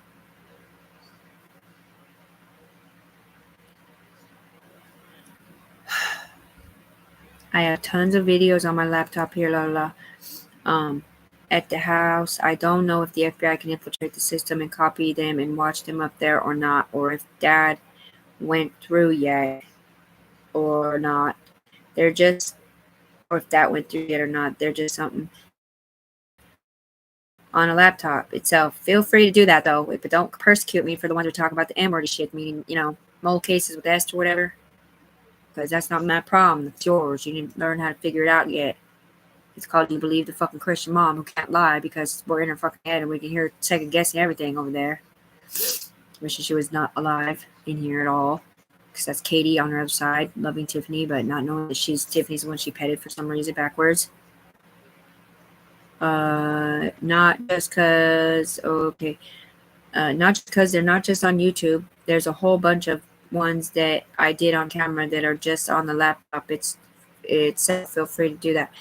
S1: I have tons of videos on my laptop here, at the house. I don't know if the FBI can infiltrate the system and copy them and watch them up there or not, or if Dad went through yet or not. They're just, or if that went through yet or not, they're just something on a laptop itself. Feel free to do that though, but don't persecute me for the ones who talk about the M-word shit, meaning, mole cases with Esther or whatever, because that's not my problem. It's yours. You didn't learn how to figure it out yet. It's called you believe the fucking Christian mom who can't lie because we're in her fucking head and we can hear her second guessing everything over there. Wishing she was not alive in here at all. Because that's Katie on her other side, loving Tiffany, but not knowing that Tiffany's the one she petted for some reason backwards. Not just because, not just because they're not just on YouTube. There's a whole bunch of ones that I did on camera that are just on the laptop. It's feel free to do that.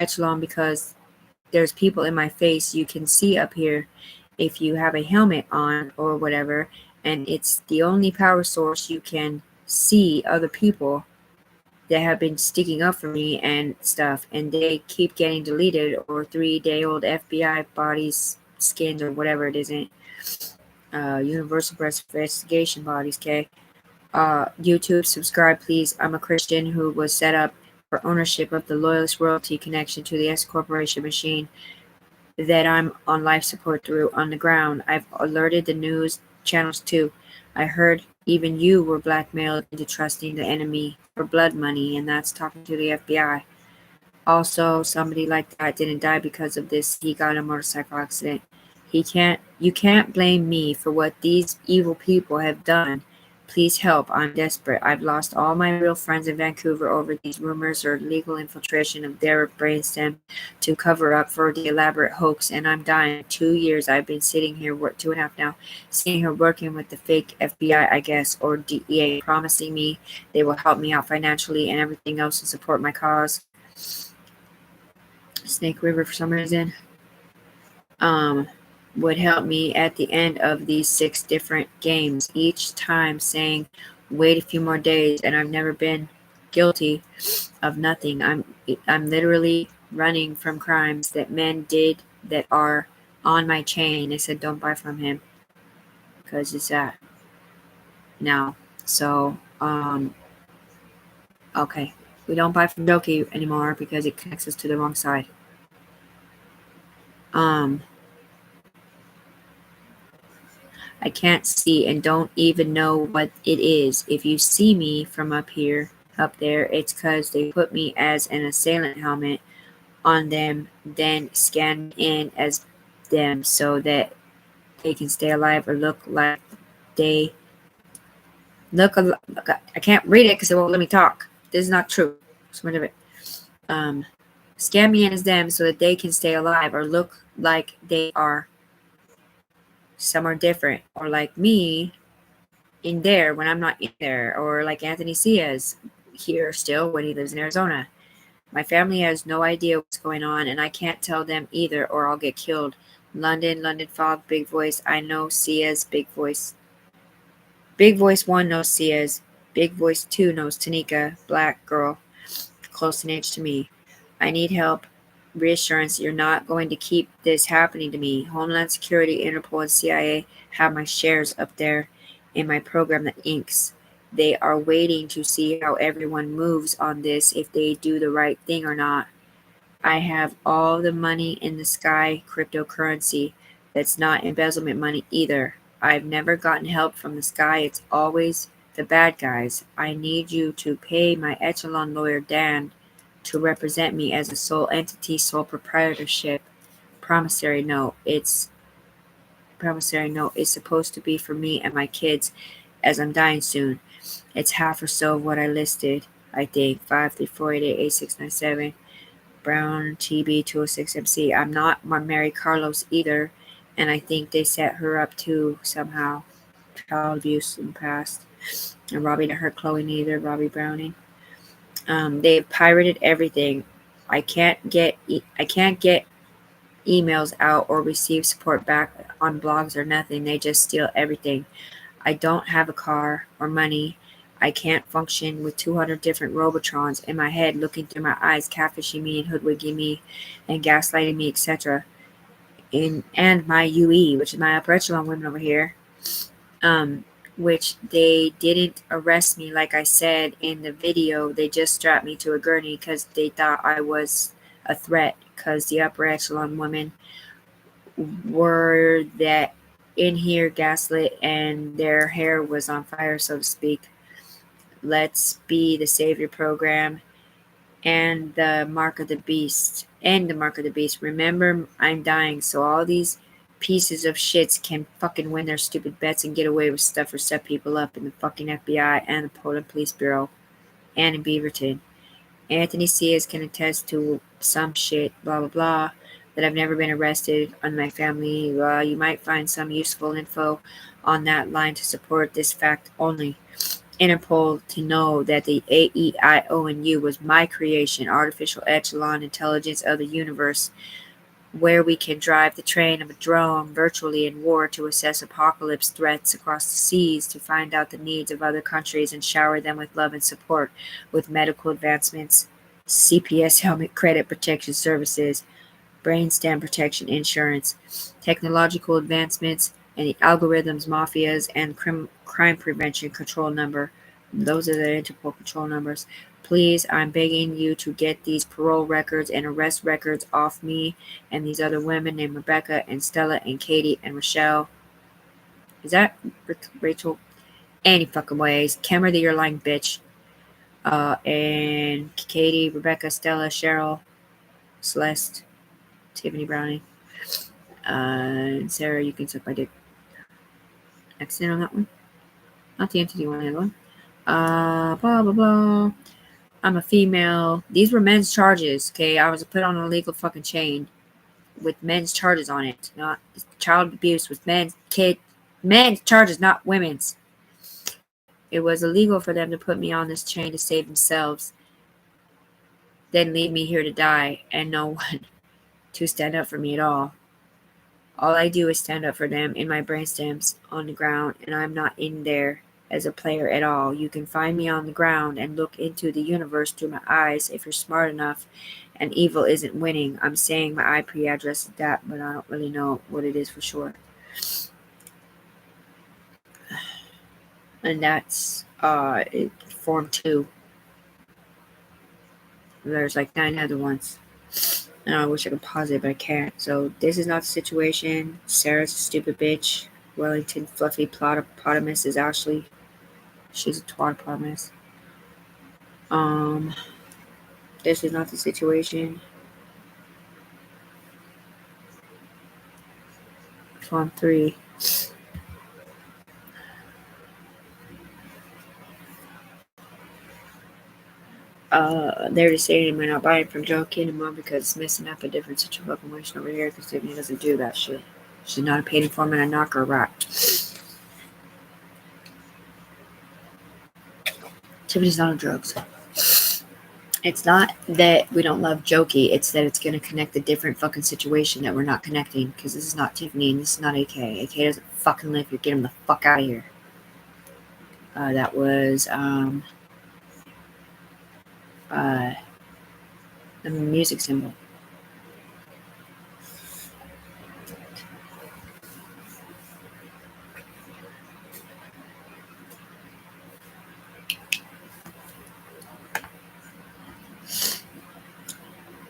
S1: Echelon, because there's people in my face you can see up here if you have a helmet on or whatever, and it's the only power source you can see other people that have been sticking up for me and stuff, and they keep getting deleted, or 3-day-old FBI bodies skins or whatever it isn't, universal breast investigation bodies. Okay, YouTube, subscribe please. I'm a Christian who was set up for ownership of the Loyalist royalty connection to the S corporation machine that I'm on life support through on the ground. I've alerted the news channels too. I heard even you were blackmailed into trusting the enemy for blood money, and that's talking to the FBI. Also, somebody like that didn't die because of this. He got in a motorcycle accident. You can't blame me for what these evil people have done. Please help. I'm desperate. I've lost all my real friends in Vancouver over these rumors or legal infiltration of their brainstem to cover up for the elaborate hoax, and I'm dying. 2 years I've been sitting here, 2.5 now, sitting here working with the fake FBI, I guess, or DEA, promising me they will help me out financially and everything else to support my cause. Snake River, for some reason, would help me at the end of these 6 different games, each time saying, wait a few more days, and I've never been guilty of nothing. I'm literally running from crimes that men did that are on my chain. They said don't buy from him because it's that now. So, okay. We don't buy from Doki anymore because it connects us to the wrong side. I can't see and don't even know what it is. If you see me from up there, it's because they put me as an assailant helmet on them, then scan me in as them so that they can stay alive or look like they look. I can't read it because it won't let me talk. This is not true. Some of it. Scan me in as them so that they can stay alive or look like they are Some are different. Or like me in there when I'm not in there. Or like Anthony Ciaz here still when he lives in Arizona. My family has no idea what's going on, and I can't tell them either, or I'll get killed. London fog, big voice. I know Ciaz, big voice. Big voice 1 knows Ciaz. Big voice 2 knows Tanika, black girl, close in age to me. I need help. Reassurance, you're not going to keep this happening to me. Homeland Security, Interpol, and CIA have my shares up there in my program that inks. They are waiting to see how everyone moves on this, if they do the right thing or not. I have all the money in the sky cryptocurrency. That's not embezzlement money either. I've never gotten help from the sky. It's always the bad guys. I need you to pay my echelon lawyer Dan to represent me as a sole entity, sole proprietorship. Promissory note. It's supposed to be for me and my kids as I'm dying soon. It's half or so of what I listed, I think. 534888697. Brown TB 206MC. I'm not Mary Carlos either, and I think they set her up too somehow. Child abuse in the past. And Robbie didn't hurt Chloe neither. Robbie Browning. They've pirated everything. I can't get emails out or receive support back on blogs or nothing. They just steal everything. I don't have a car or money. I can't function with 200 different Robotrons in my head looking through my eyes, catfishing me and hoodwinking me and gaslighting me, etc. And my UE, which is my upper echelon women over here, which they didn't arrest me like I said in the video. They just strapped me to a gurney because they thought I was a threat, because the upper echelon women were that in here gaslit and their hair was on fire, so to speak. Let's Be the Savior program and the Mark of the Beast. Remember, I'm dying, so all these pieces of shits can fucking win their stupid bets and get away with stuff or set people up in the fucking FBI and the Portland Police Bureau and in Beaverton. Anthony Ciaz can attest to some shit, blah, blah, blah, that I've never been arrested on my family. You might find some useful info on that line to support this fact only. Interpol to know that the AEIONU was my creation, artificial echelon intelligence of the universe, where we can drive the train of a drone virtually in war to assess apocalypse threats across the seas, to find out the needs of other countries and shower them with love and support, with medical advancements, CPS helmet credit protection services, brainstem protection insurance, technological advancements, and the algorithms, mafias, and crime prevention control number. Those are the Interpol control numbers. Please, I'm begging you to get these parole records and arrest records off me and these other women named Rebecca and Stella and Katie and Rochelle. Is that Rachel? Any fucking ways. Camera, you're lying bitch. And Katie, Rebecca, Stella, Cheryl, Celeste, Tiffany Browning. And Sarah, you can suck my dick. Accident on that one. Not the entity one, the other one. Blah, blah, blah. I'm a female. These were men's charges, okay? I was put on an illegal fucking chain with men's charges on it. Not child abuse with men's charges, not women's. It was illegal for them to put me on this chain to save themselves, then leave me here to die, and no one to stand up for me at all. All I do is stand up for them in my brainstems on the ground, and I'm not in there as a player at all. You can find me on the ground and look into the universe through my eyes if you're smart enough, and evil isn't winning. I'm saying my IP address is that, but I don't really know what it is for sure. And that's Form 2. There's like 9 other ones. And I wish I could pause it, but I can't. So this is not the situation. Sarah's a stupid bitch. Wellington Fluffy Plotopotamus is Ashley. She's a twatopotamus. This is not the situation. Form 3. They're just saying they might not buy it from Joe anymore because it's messing up a different situation over here because Tiffany doesn't do that shit. She's not a paid informant. I knock her right. Tiffany's not on drugs. It's not that we don't love Jokey. It's that it's going to connect a different fucking situation that we're not connecting. Because this is not Tiffany and this is not AK. AK doesn't fucking live here. Get him the fuck out of here. That was the music symbol.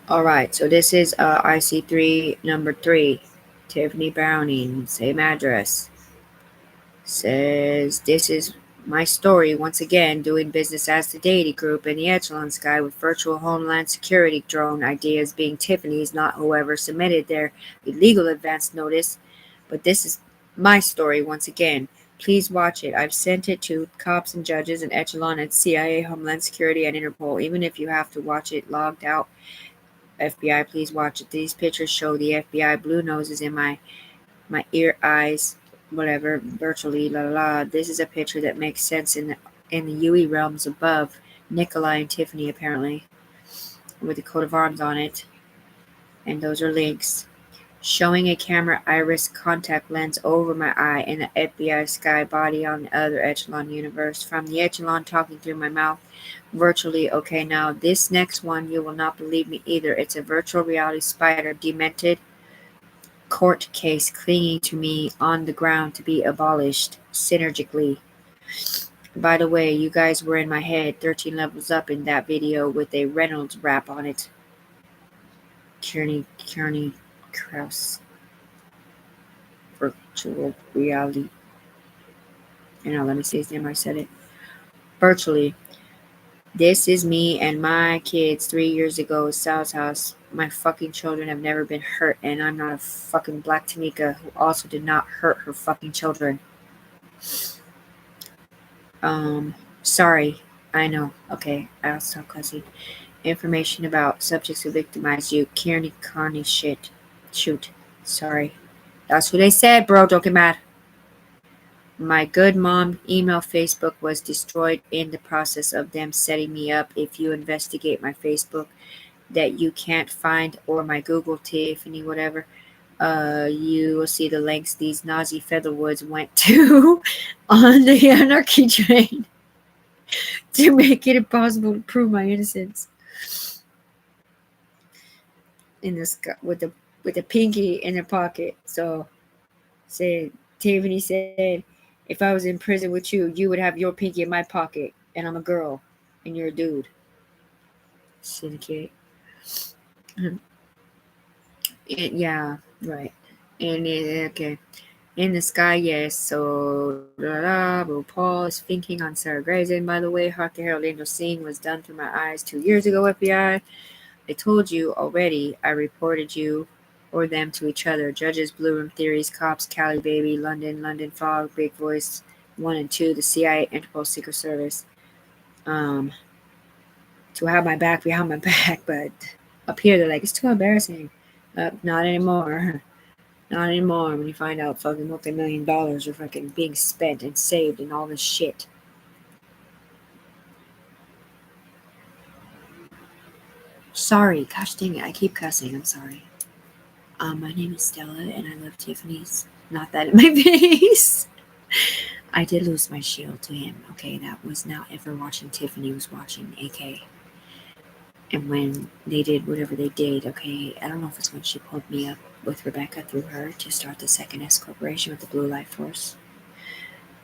S1: Alright, so this is IC3 number 3. Tiffany Browning, same address. Says, this is my story, once again, doing business as the Deity Group in the Echelon Sky with virtual Homeland Security drone ideas being Tiffany's, not whoever submitted their illegal advance notice. But this is my story, once again. Please watch it. I've sent it to cops and judges and Echelon and CIA, Homeland Security, and Interpol. Even if you have to watch it logged out, FBI, please watch it. These pictures show the FBI blue noses in my ear, eyes, whatever, virtually, la la la. This is a picture that makes sense in the UE realms above. Nikolai and Tiffany, apparently, with the coat of arms on it. And those are links. Showing a camera iris contact lens over my eye and the FBI sky body on the other Echelon universe. From the Echelon talking through my mouth. Virtually, okay, now this next one, you will not believe me either. It's a virtual reality spider, demented court case clinging to me on the ground to be abolished synergically. By the way, you guys were in my head 13 levels up in that video with a Reynolds wrap on it. Kearney Krause. Virtual reality. Let me see his name. I said it. Virtually. This is me and my kids 3 years ago at Sal's house. My fucking children have never been hurt, and I'm not a fucking Black Tamika who also did not hurt her fucking children. Sorry. I know. Okay, I'll stop cussing. Information about subjects who victimized you. Kearney shit. Shoot. Sorry. That's what they said, bro. Don't get mad. My good mom email Facebook was destroyed in the process of them setting me up. If you investigate my Facebook that you can't find, or my Google Tiffany, whatever, you will see the lengths these Nazi Featherwoods went to on the anarchy train to make it impossible to prove my innocence. In the sky, with the pinky in the pocket. So, Tiffany said, if I was in prison with you, you would have your pinky in my pocket, and I'm a girl, and you're a dude. Syndicate. Yeah, right. And okay. In the sky, yes. So, Paul is thinking on Sarah Grayson. By the way, Hark the Herald Angel Sing was done through my eyes 2 years ago, FBI. I told you already. I reported you or them to each other. Judges, Blue Room Theories, Cops, Cali Baby, London Fog, Big Voice 1 and 2, the CIA, Interpol, Secret Service. To have my back behind my back, but up here they're like, it's too embarrassing. Not anymore. Not anymore when you find out fucking multi-million dollars are fucking being spent and saved and all this shit. Sorry, gosh dang it, I keep cussing, I'm sorry. My name is Stella and I love Tiffany's. Not that in my face. I did lose my shield to him, okay? That was not ever watching Tiffany, was watching AK. And when they did whatever they did, okay, I don't know if it's when she pulled me up with Rebecca through her to start the second S Corporation with the Blue Light Force.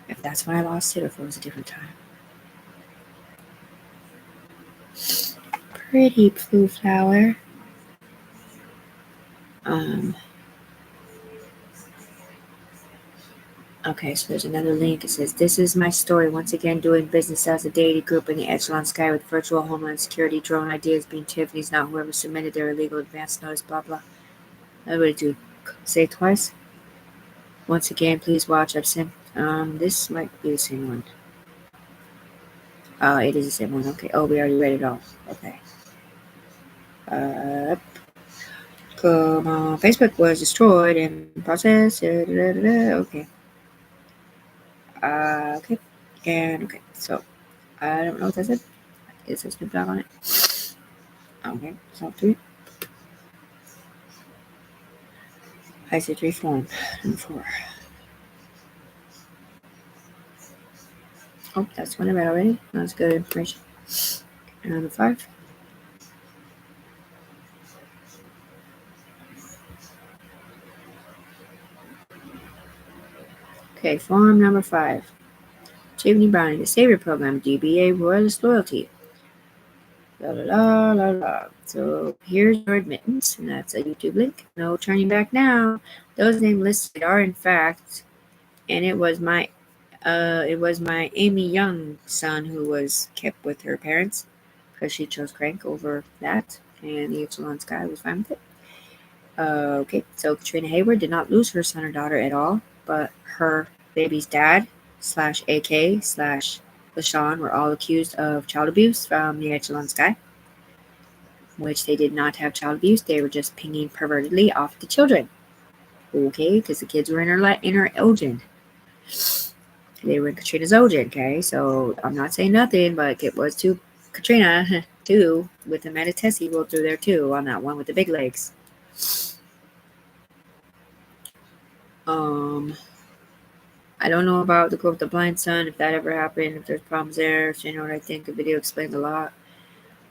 S1: If that's when I lost it, or if it was a different time. Pretty blue flower. Okay, so there's another link. It says, this is my story. Once again, doing business as a Deity Group in the Echelon Sky with virtual Homeland Security drone ideas being Tiffany's, not whoever submitted their illegal advance notice, blah, blah. I would do say it twice. Once again, please watch. I've sent, this might be the same one. It is the same one. Okay. Oh, we already read it all. Okay. Come on. Facebook was destroyed and processed. Okay. Okay. And okay. So I don't know what that said. It says Snoop Dogg on it. Okay. So 3. IC3 form. And 4. Oh, that's one I read already. That's good information. And number 5. Okay, form number 5. Tiffany Browning, the Savior Program, DBA Royalist Loyalty. La la la la la. So here's your admittance, and that's a YouTube link. No turning back now. Those names listed are in fact, and it was my Amy Young son who was kept with her parents because she chose Crank over that, and the Echelon Sky was fine with it. Okay, so Katrina Hayward did not lose her son or daughter at all, but her baby's dad / AK / LaShawn were all accused of child abuse from the Echelon Sky, which they did not have child abuse. They were just pinging pervertedly off the children. Okay, because the kids were in her Ogen. They were in Katrina's Ogen, okay? So I'm not saying nothing, but it was to Katrina, too, with the Metatesi rolled through there, too, on that one with the big legs. I don't know about the girl with the blind son, if that ever happened, if there's problems there. If you know what I think, the video explains a lot.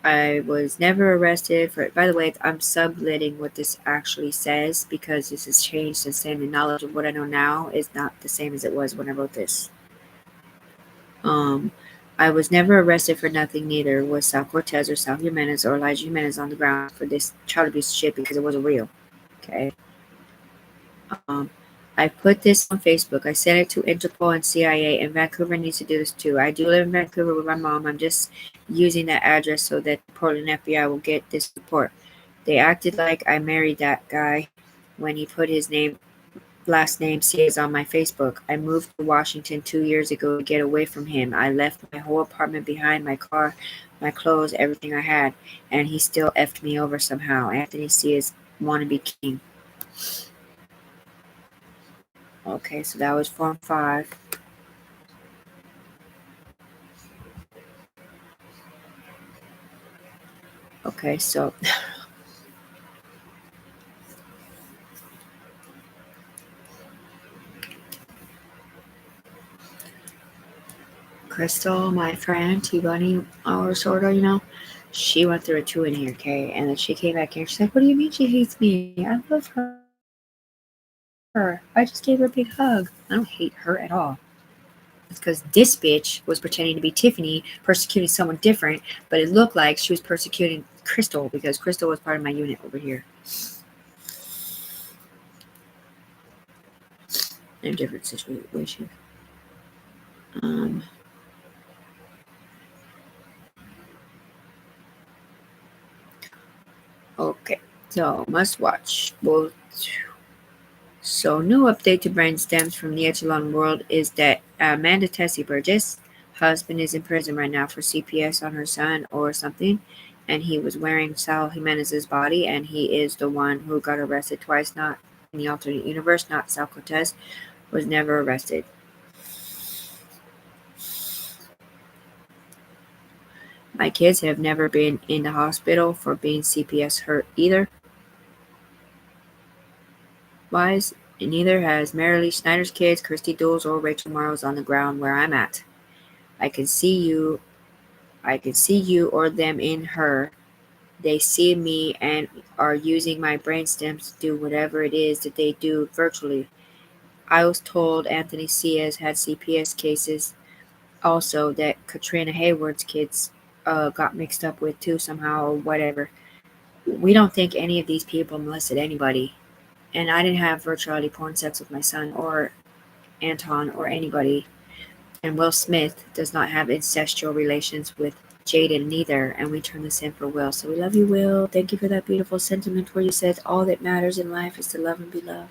S1: I was never arrested for it. By the way, I'm subletting what this actually says because this has changed since then. The knowledge of what I know now is not the same as it was when I wrote this. I was never arrested for nothing, neither was Sal Cortez or Sal Jimenez or Elijah Jimenez on the ground for this child abuse shit because it wasn't real. Okay. I put this on Facebook. I sent it to Interpol and CIA, and Vancouver needs to do this too. I do live in Vancouver with my mom. I'm just using that address so that the Portland FBI will get this report. They acted like I married that guy when he put his last name Sears on my Facebook. I moved to Washington 2 years ago to get away from him. I left my whole apartment behind, my car, my clothes, everything I had, and he still effed me over somehow. Anthony Sears wannabe king. Okay, so that was form 5. Okay, so Crystal, my friend, T-Bunny, or sort of, she went through it too in here, okay? And then she came back here. She's like, what do you mean she hates me? I love her. I just gave her a big hug. I don't hate her at all. It's because this bitch was pretending to be Tiffany, persecuting someone different, but it looked like she was persecuting Crystal because Crystal was part of my unit over here. In a different situation. Okay, so must watch. So new update to brainstems from the Echelon world is that Amanda Tessie Burgess' husband is in prison right now for CPS on her son or something, and he was wearing Sal Jimenez's body, and he is the one who got arrested twice, not in the alternate universe, not Sal Cortez, was never arrested. My kids have never been in the hospital for being CPS hurt either. Wise, and neither has Marilee Schneider's kids, Christy Doles, or Rachel Morrow's on the ground where I'm at. I can see you or them in her. They see me and are using my brainstems to do whatever it is that they do virtually. I was told Anthony Ciaz had CPS cases also that Katrina Hayward's kids got mixed up with too somehow or whatever. We don't think any of these people molested anybody. And I didn't have virtuality porn sex with my son or Anton or anybody. And Will Smith does not have incestual relations with Jaden neither. And we turn this in for Will. So we love you, Will. Thank you for that beautiful sentiment where you said all that matters in life is to love and be loved.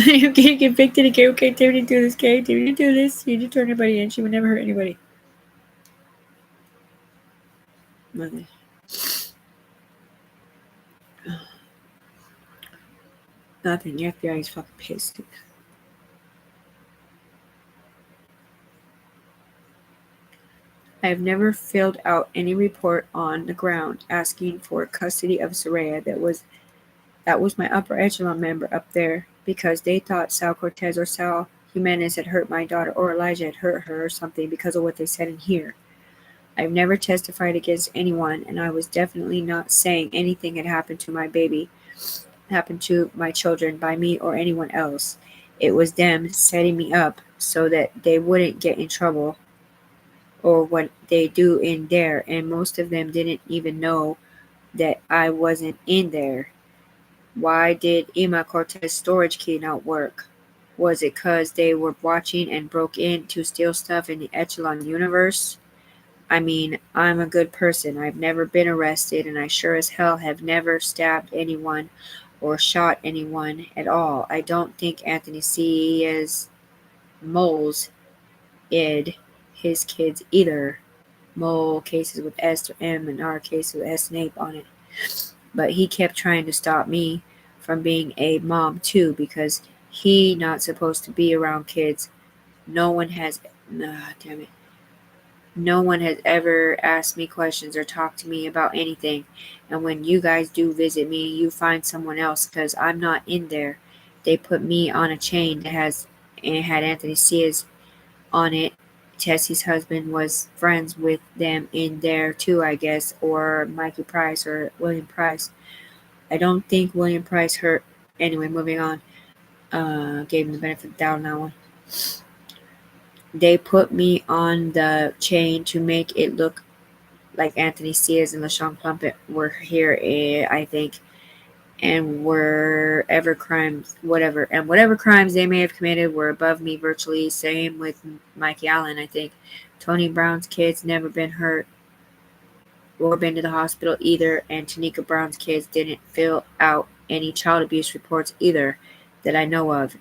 S1: You can't get evicted again. Okay, Tiffany, do this. Okay, Tiffany, do this. You need to turn anybody in. She would never hurt anybody. Nothing. Nothing. The FBI is fucking pissed. I have never filled out any report on the ground asking for custody of Soraya. That was my upper echelon member up there because they thought Sal Cortez or Sal Jimenez had hurt my daughter or Elijah had hurt her or something because of what they said in here. I've never testified against anyone, and I was definitely not saying anything had happened to my baby, happened to my children by me or anyone else. It was them setting me up so that they wouldn't get in trouble or what they do in there, and most of them didn't even know that I wasn't in there. Why did Ima Cortez's storage key not work? Was it 'cause they were watching and broke in to steal stuff in the Echelon universe? I mean, I'm a good person. I've never been arrested, and I sure as hell have never stabbed anyone or shot anyone at all. I don't think Anthony C's moles id his kids either. Mole cases with S or M and R cases with S and Ape on it. But he kept trying to stop me from being a mom too because he not supposed to be around kids. No one has damn it. No one has ever asked me questions or talked to me about anything. And when you guys do visit me, you find someone else because I'm not in there. They put me on a chain that had Anthony Sears on it. Tessie's husband was friends with them in there too, I guess, or Mikey Price or William Price. I don't think William Price hurt. Anyway, moving on. Gave him the benefit of the doubt on that one. They put me on the chain to make it look like Anthony Sears and LaShawn Plumpett were here, I think, and whatever crimes they may have committed were above me virtually. Same with Mikey Allen, I think. Tony Brown's kids never been hurt or been to the hospital either, and Tanika Brown's kids didn't fill out any child abuse reports either that I know of.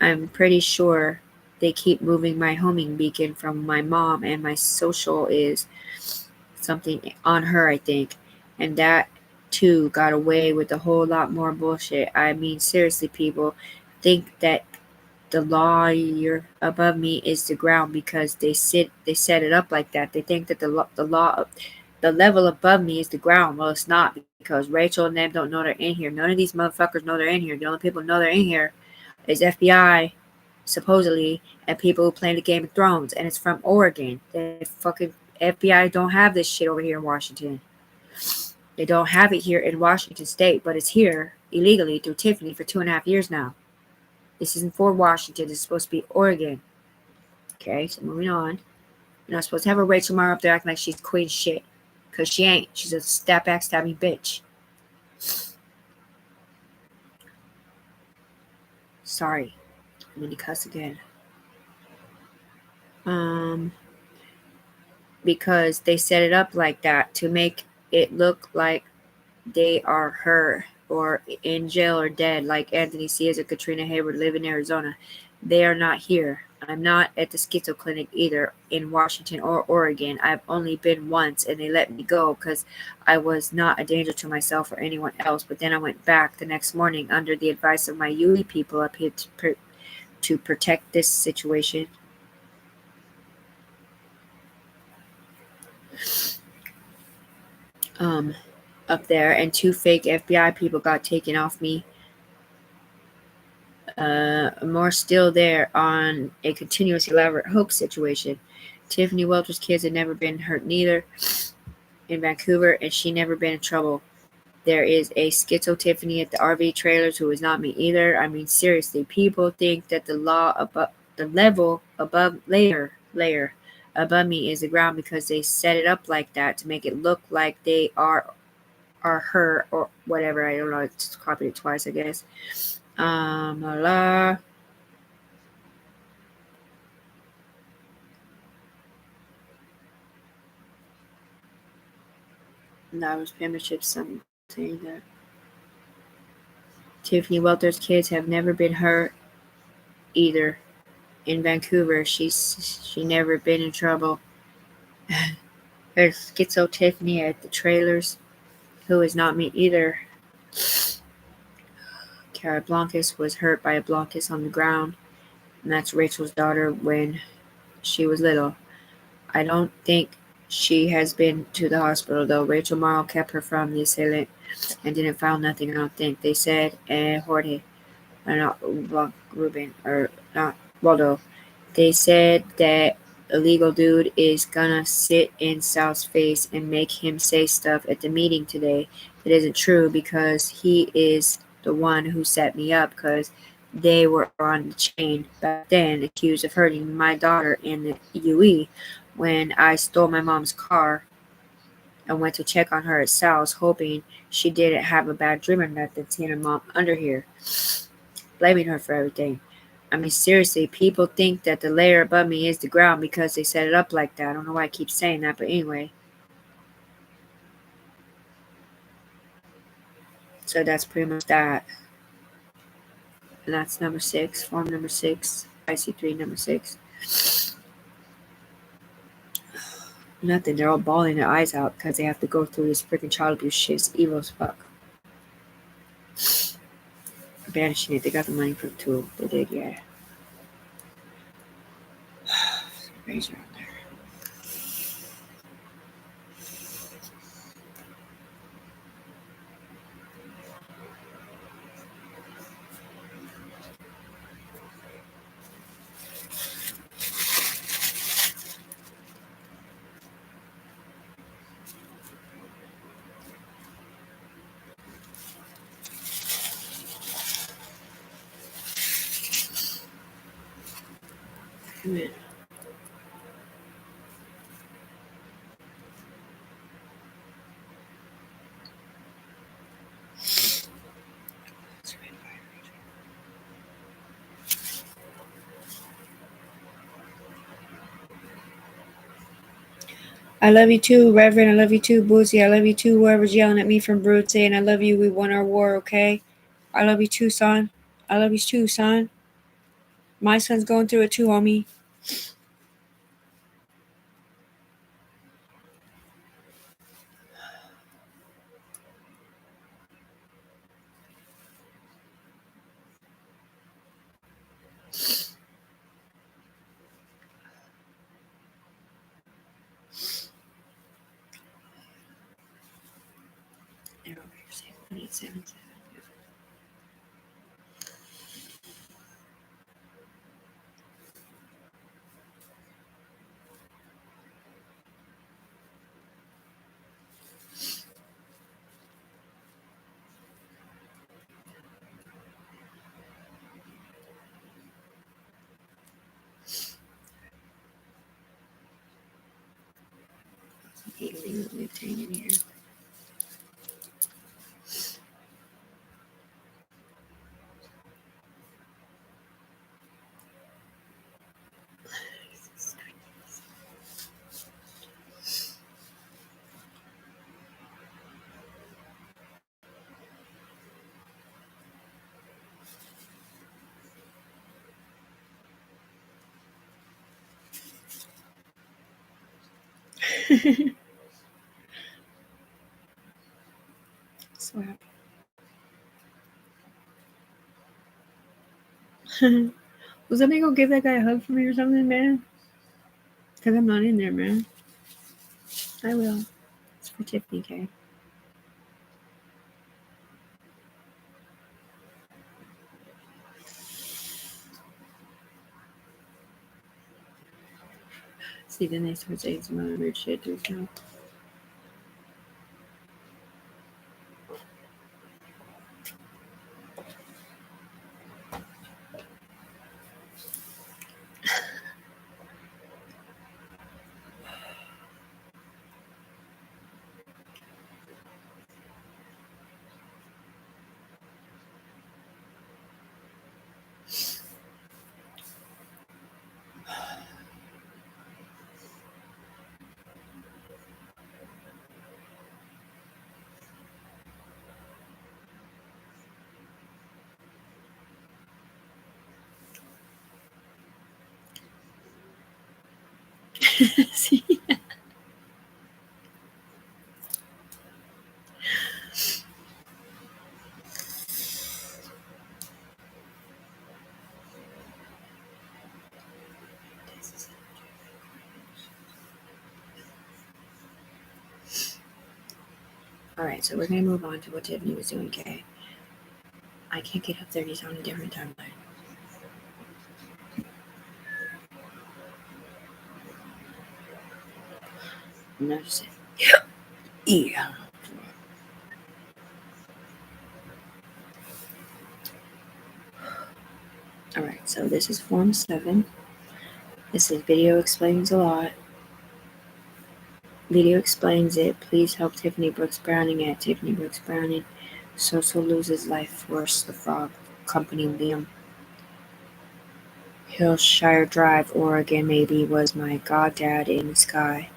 S1: I'm pretty sure they keep moving my homing beacon from my mom, and my social is something on her, I think. And that, too, got away with a whole lot more bullshit. I mean, seriously, people think that the law you're above me is the ground because they set it up like that. They think that the level above me is the ground. Well, it's not because Rachel and them don't know they're in here. None of these motherfuckers know they're in here. The only people who know they're in here is FBI, supposedly, and people who play the Game of Thrones, and it's from Oregon. The fucking FBI don't have this shit over here in Washington. They don't have it here in Washington State, but it's here illegally through Tiffany for 2.5 years now. This isn't for Washington. This is supposed to be Oregon. Okay, so moving on. You're not supposed to have a Rachel Mara up there acting like she's queen shit. Because she ain't. She's a backstabbing bitch. Sorry. I'm going to cuss again. Because they set it up like that to make it look like they are her or in jail or dead, like Anthony Sears or Katrina Hayward live in Arizona. They are not here. I'm not at the schizo clinic either in Washington or Oregon. I've only been once, and they let me go because I was not a danger to myself or anyone else. But then I went back the next morning under the advice of my UE people up here to protect this situation. Up there, and 2 fake FBI people got taken off me. More still there on a continuous elaborate hoax situation. Tiffany Welter's kids had never been hurt neither in Vancouver, and she never been in trouble. There is a schizo Tiffany at the RV trailers who is not me either. I mean, seriously, people think that the level above layer above me is the ground because they set it up like that to make it look like they are her or whatever. I don't know. I just copied it twice, I guess. That was penmanship saying that. Tiffany Welter's kids have never been hurt either. In Vancouver, she never been in trouble. There's Schizo Tiffany at the trailers, who is not me either. Cara Blancas was hurt by a Blancas on the ground, and that's Rachel's daughter when she was little. I don't think she has been to the hospital, though. Rachel Morrow kept her from the assailant and didn't find nothing, I don't think. They said, Jorge, not Ruben, or not Waldo. They said that illegal dude is gonna sit in Sal's face and make him say stuff at the meeting today that isn't true because he is the one who set me up because they were on the chain back then accused of hurting my daughter in the UE when I stole my mom's car and went to check on her at Sal's hoping she didn't have a bad dream or nothing seeing her mom under here, blaming her for everything. I mean, seriously, people think that the layer above me is the ground because they set it up like that. I don't know why I keep saying that, but anyway. So that's pretty much that. And that's number 6, form number 6, IC3 number 6. Nothing, they're all bawling their eyes out because they have to go through this freaking child abuse shit. It's evil as fuck. Banishing it, they got the money for the tool. They did, yeah. Razor on there. Amen. I love you too, Reverend. I love you too, Boozy. I love you too, whoever's yelling at me from Brood saying I love you. We won our war, okay? I love you too, son. I love you too, son. My son's going through it too, homie. Arrow, 7. Illegally obtained in here. So happy. Was somebody gonna give that guy a hug for me or something, man? Because I'm not in there, man. I will. It's for Tiffany, okay? See, then they start saying some other weird shit to himself. See? Alright, so we're going to move on to what Tiffany was doing, okay? I can't get up there, he's on a different timeline. No, just yeah. Alright, so this is Form 7. This is Video Explains a Lot. Video explains it. Please help Tiffany Brooks Browning at Tiffany Brooks Browning. Social loses life force. The Frog Company, Liam. Hillshire Drive, Oregon, maybe was my goddad in the sky.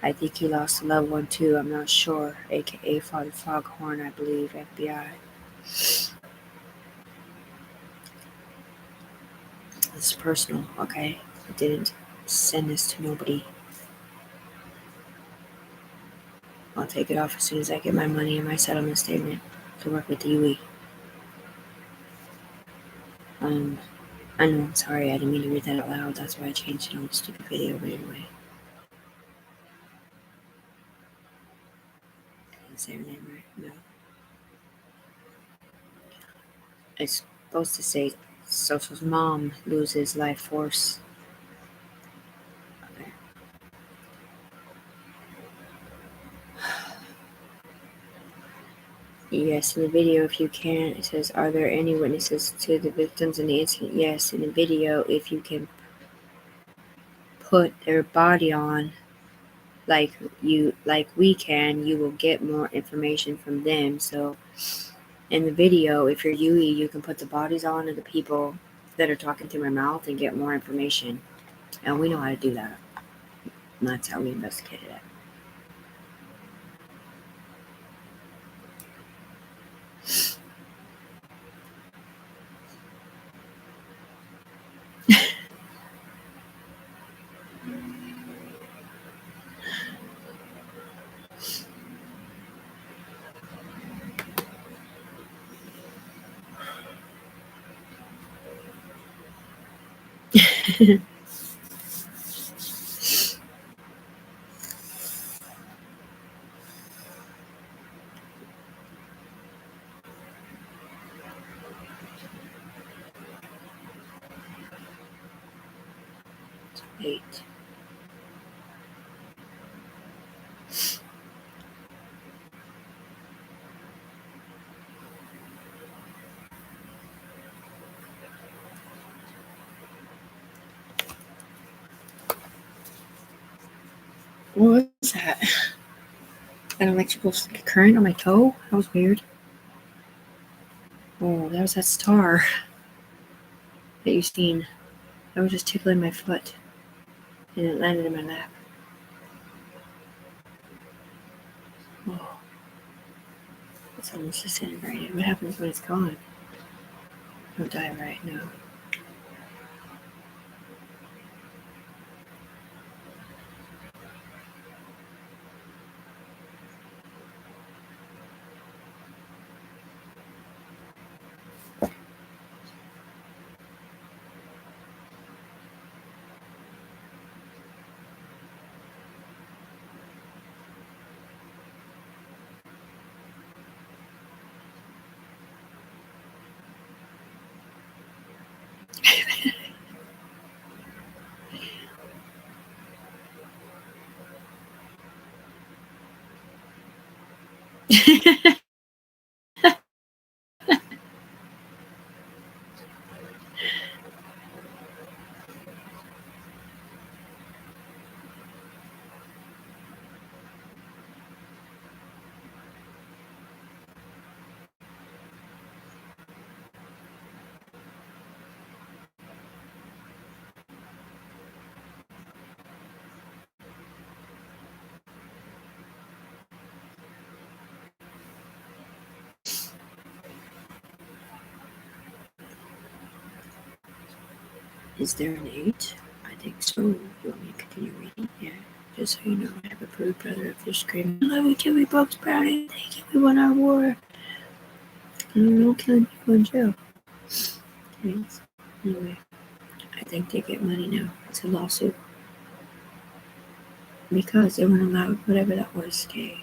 S1: I think he lost a loved one too. I'm not sure. AKA Father Foghorn, I believe. FBI. This is personal, okay? I didn't send this to nobody. I'll take it off as soon as I get my money and my settlement statement to work with the UE. I know, I'm sorry, I didn't mean to read that out loud. That's why I changed it on the stupid video, but anyway. Did I say her name right? No. It's supposed to say Social's mom loses life force. Okay. Yes, in the video, if you can, it says, are there any witnesses to the victims in the incident? Yes, in the video, if you can put their body on like we can, you will get more information from them. So in the video, if you're UE, you can put the bodies on of the people that are talking through my mouth and get more information. And we know how to do that. And that's how we investigated it. Eight. What was that? An electrical current on my toe? That was weird. Oh, that was that star that you've seen. That was just tickling my foot. And it landed in my lap. Oh. It's almost disintegrated. What happens when it's gone? Don't die right now. Is there an 8? I think so. You want me to continue reading? Yeah. Just so you know, I have a pretty brother up there screaming, I love you, Jimmy Bugs Brownie. Thank you, we won our war. And we're not killing people in jail. Thanks. Anyway, I think they get money now. It's a lawsuit. Because they weren't allowed whatever that was. Okay.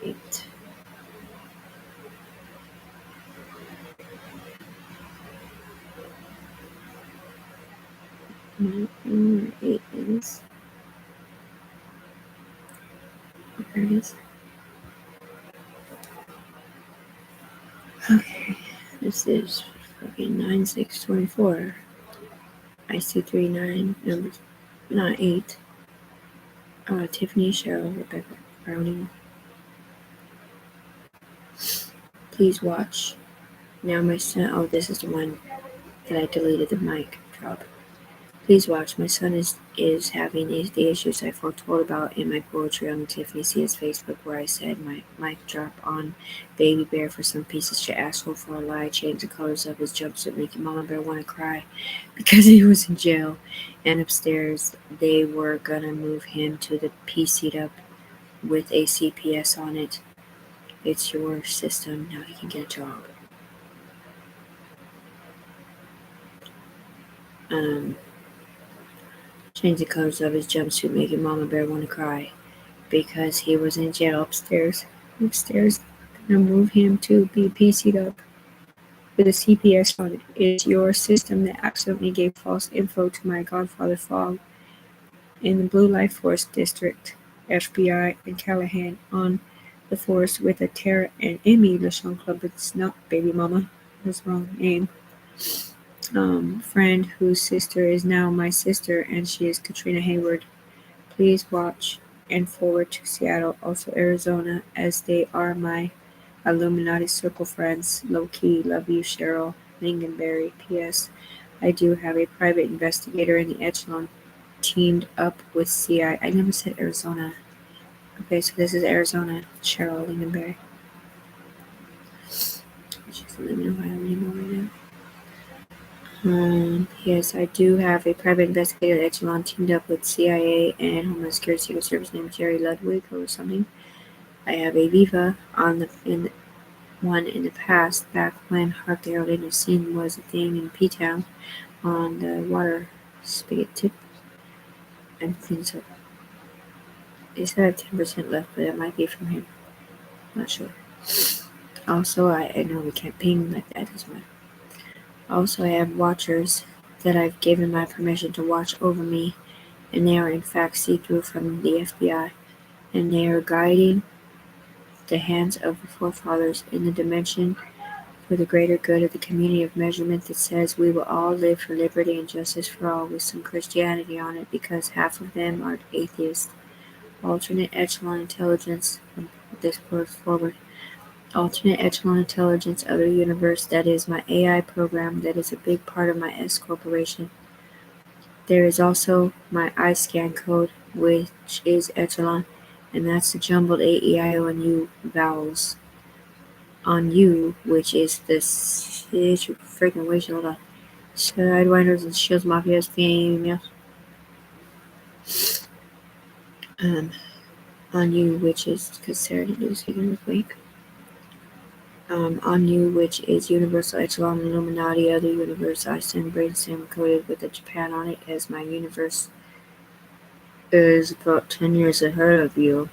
S1: Eight. Eight is. There it is. Okay. This is fucking 9/6/24. IC3 9 numbers, not 8. Tiffany, Cheryl, Rebecca, Browning. Please watch. Now my son. Oh, this is the one that I deleted the mic drop. Please watch. My son is having the issues I foretold about in my poetry on the Tiffany CS Facebook, where I said my mic drop on Baby Bear for some piece of shit asshole for a lie, change the colors of his jumpsuit, making Mama Bear want to cry because he was in jail. And upstairs, they were gonna move him to the P-seat up with a CPS on it. It's your system. Now he can get a job. Change the colors of his jumpsuit, making Mama Bear want to cry because he was in jail upstairs. Gonna move him to be PC'd up with a CPS on it. It's your system that accidentally gave false info to my godfather Fogg in the Blue Life Force District, FBI, and Callahan on the force with a Tara and Amy LeSean Club. It's not Baby Mama. That's the wrong name. Friend whose sister is now my sister, and she is Katrina Hayward. Please watch and forward to Seattle, also Arizona, as they are my Illuminati circle friends. Low key, love you, Cheryl Lingonberry. P.S. I do have a private investigator in the echelon teamed up with CIA. I never said Arizona. Okay, so this is Arizona, Cheryl Lingonberry. She's living in Ohio anymore right now. Yes, I do have a private investigator at Echelon teamed up with CIA and Homeland Security Secret Service named Jerry Ludwig or something. I have a Viva on in the past, back when Hark the Herald Angel Scene was a thing in P-Town on the water spigot tip. I think so. They said I have 10% left, but it might be from him. Not sure. Also, I know we can't ping like that as well. Also, I have watchers that I've given my permission to watch over me, and they are in fact see-through from the FBI, and they are guiding the hands of the forefathers in the dimension for the greater good of the community of measurement that says we will all live for liberty and justice for all with some Christianity on it, because half of them are atheists. Alternate echelon intelligence from this point forward. Alternate echelon intelligence, other universe, that is my AI program that is a big part of my S corporation. There is also my iScan code, which is echelon, and that's the jumbled A, E, I, O, and U vowels. On U, which is the freaking wait, hold on. Sidewinders and Shields Mafia's females. On U, which is because Sarah didn't do speaking this week. On U, which is Universal Echelon Illuminati, other universe, I send brainstem coded with a Japan on it, as my universe is about 10 years ahead of you.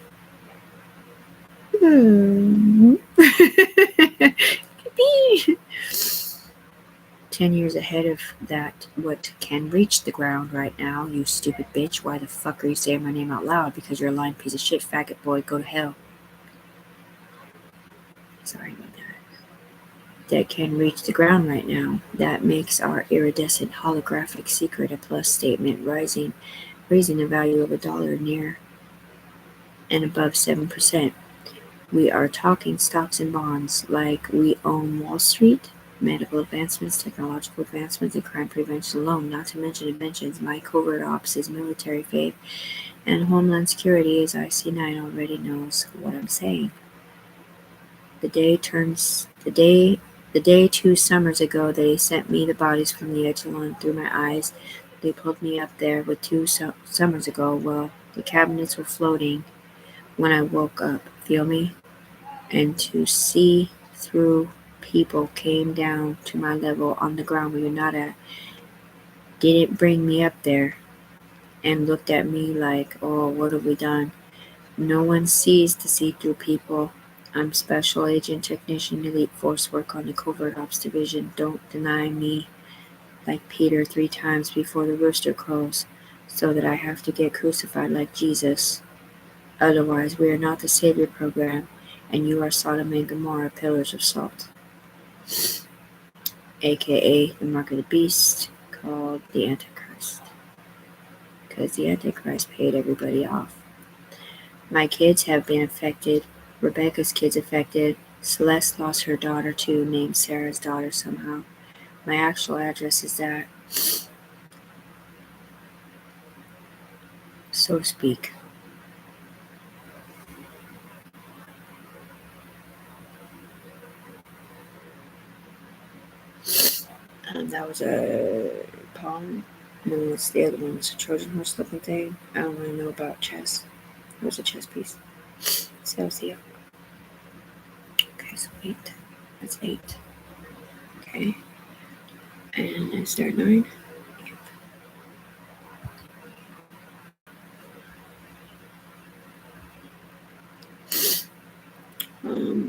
S1: 10 years ahead of that, what can reach the ground right now, you stupid bitch. Why the fuck are you saying my name out loud? Because you're a lying piece of shit, faggot boy. Go to hell. Sorry about that. That can reach the ground right now. That makes our iridescent holographic secret a plus statement, raising the value of $1 near and above 7%. We are talking stocks and bonds like we own Wall Street. medical advancements, technological advancements, and crime prevention alone, not to mention inventions. My covert ops is military faith, and Homeland Security is IC9 already knows what I'm saying. The day 2 summers ago, they sent me the bodies from the echelon through my eyes. They pulled me up there with 2 summers ago. Well, the cabinets were floating when I woke up, feel me? And to see through people came down to my level on the ground where you're not at. Didn't bring me up there and looked at me like, oh, what have we done? No one sees to see through people. I'm Special Agent Technician Elite Force work on the Covert Ops Division. Don't deny me like Peter 3 times before the rooster crows, so that I have to get crucified like Jesus. Otherwise, we are not the Savior program, and you are Sodom and Gomorrah, pillars of salt. AKA the mark of the beast, called the Antichrist. Because the Antichrist paid everybody off. My kids have been affected. Rebecca's kids affected. Celeste lost her daughter too, named Sarah's daughter somehow. My actual address is that, so to speak. That was a poem. No, it's the other one. It's a Trojan horse looking thing. I don't really know about chess. It was a chess piece. So, see. Okay, so 8. That's 8. Okay. And is there 9? Yep.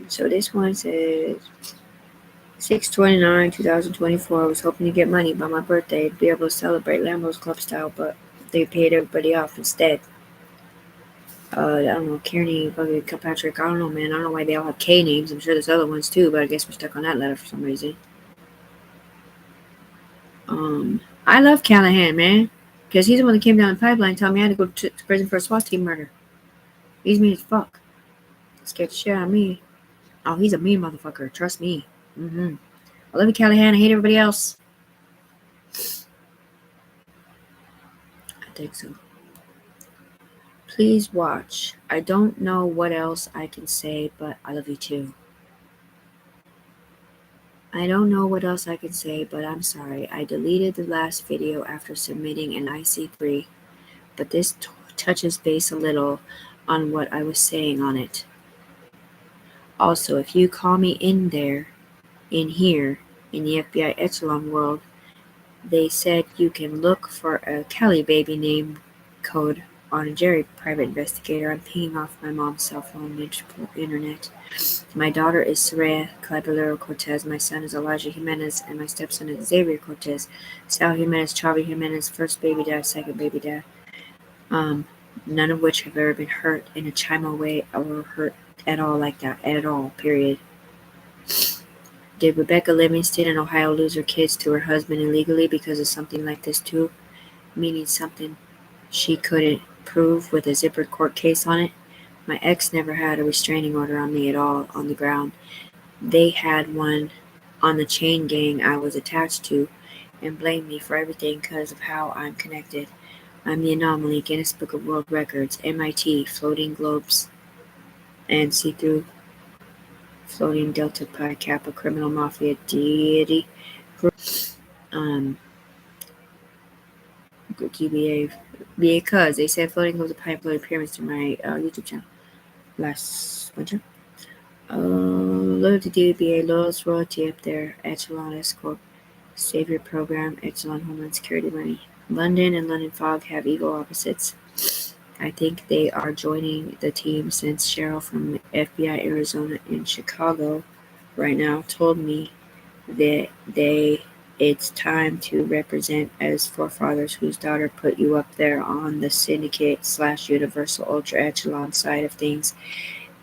S1: So this one says 6/29/2024. I was hoping to get money by my birthday to be able to celebrate Lambo's Club style, but they paid everybody off instead. I don't know, Kearney, Buggy, Kilpatrick, I don't know, man. I don't know why they all have K names. I'm sure there's other ones too, but I guess we're stuck on that letter for some reason. I love Callahan, man, because he's the one that came down the pipeline telling me I had to go to prison for a SWAT team murder. He's mean as fuck. Scared the shit out of me. Oh, he's a mean motherfucker. Trust me. I love you, Callahan. I hate everybody else. I think so. Please watch. I don't know what else I can say, but I love you too. I don't know what else I can say, but I'm sorry. I deleted the last video after submitting an IC3, but this touches base a little on what I was saying on it. Also, if you call me in here, in the FBI echelon world, they said you can look for a Kelly baby name code on a Jerry private investigator. I'm pinging off my mom's cell phone internet. My daughter is Soraya Caballero Cortez. My son is Elijah Jimenez, and my stepson is Xavier Cortez. Sal Jimenez, Chavi Jimenez, first baby dad, second baby dad. None of which have ever been hurt in a Chimo way or hurt at all like that, at all, period. Did Rebecca Livingston in Ohio lose her kids to her husband illegally because of something like this too? Meaning something she couldn't prove with a zippered court case on it? My ex never had a restraining order on me at all on the ground. They had one on the chain gang I was attached to and blamed me for everything because of how I'm connected. I'm the anomaly, Guinness Book of World Records, MIT, floating globes, and see-through floating Delta Pi Kappa criminal mafia deity. GBA, because they said floating globes of pi floating pyramids to my YouTube channel last winter. Loyalty DBA, lowest royalty up there, Echelon Escort, Savior Program, Echelon Homeland Security money. London and London Fog have equal opposites. I think they are joining the team since Cheryl from FBI Arizona in Chicago right now told me that it's time to represent as forefathers whose daughter put you up there on the syndicate / universal ultra echelon side of things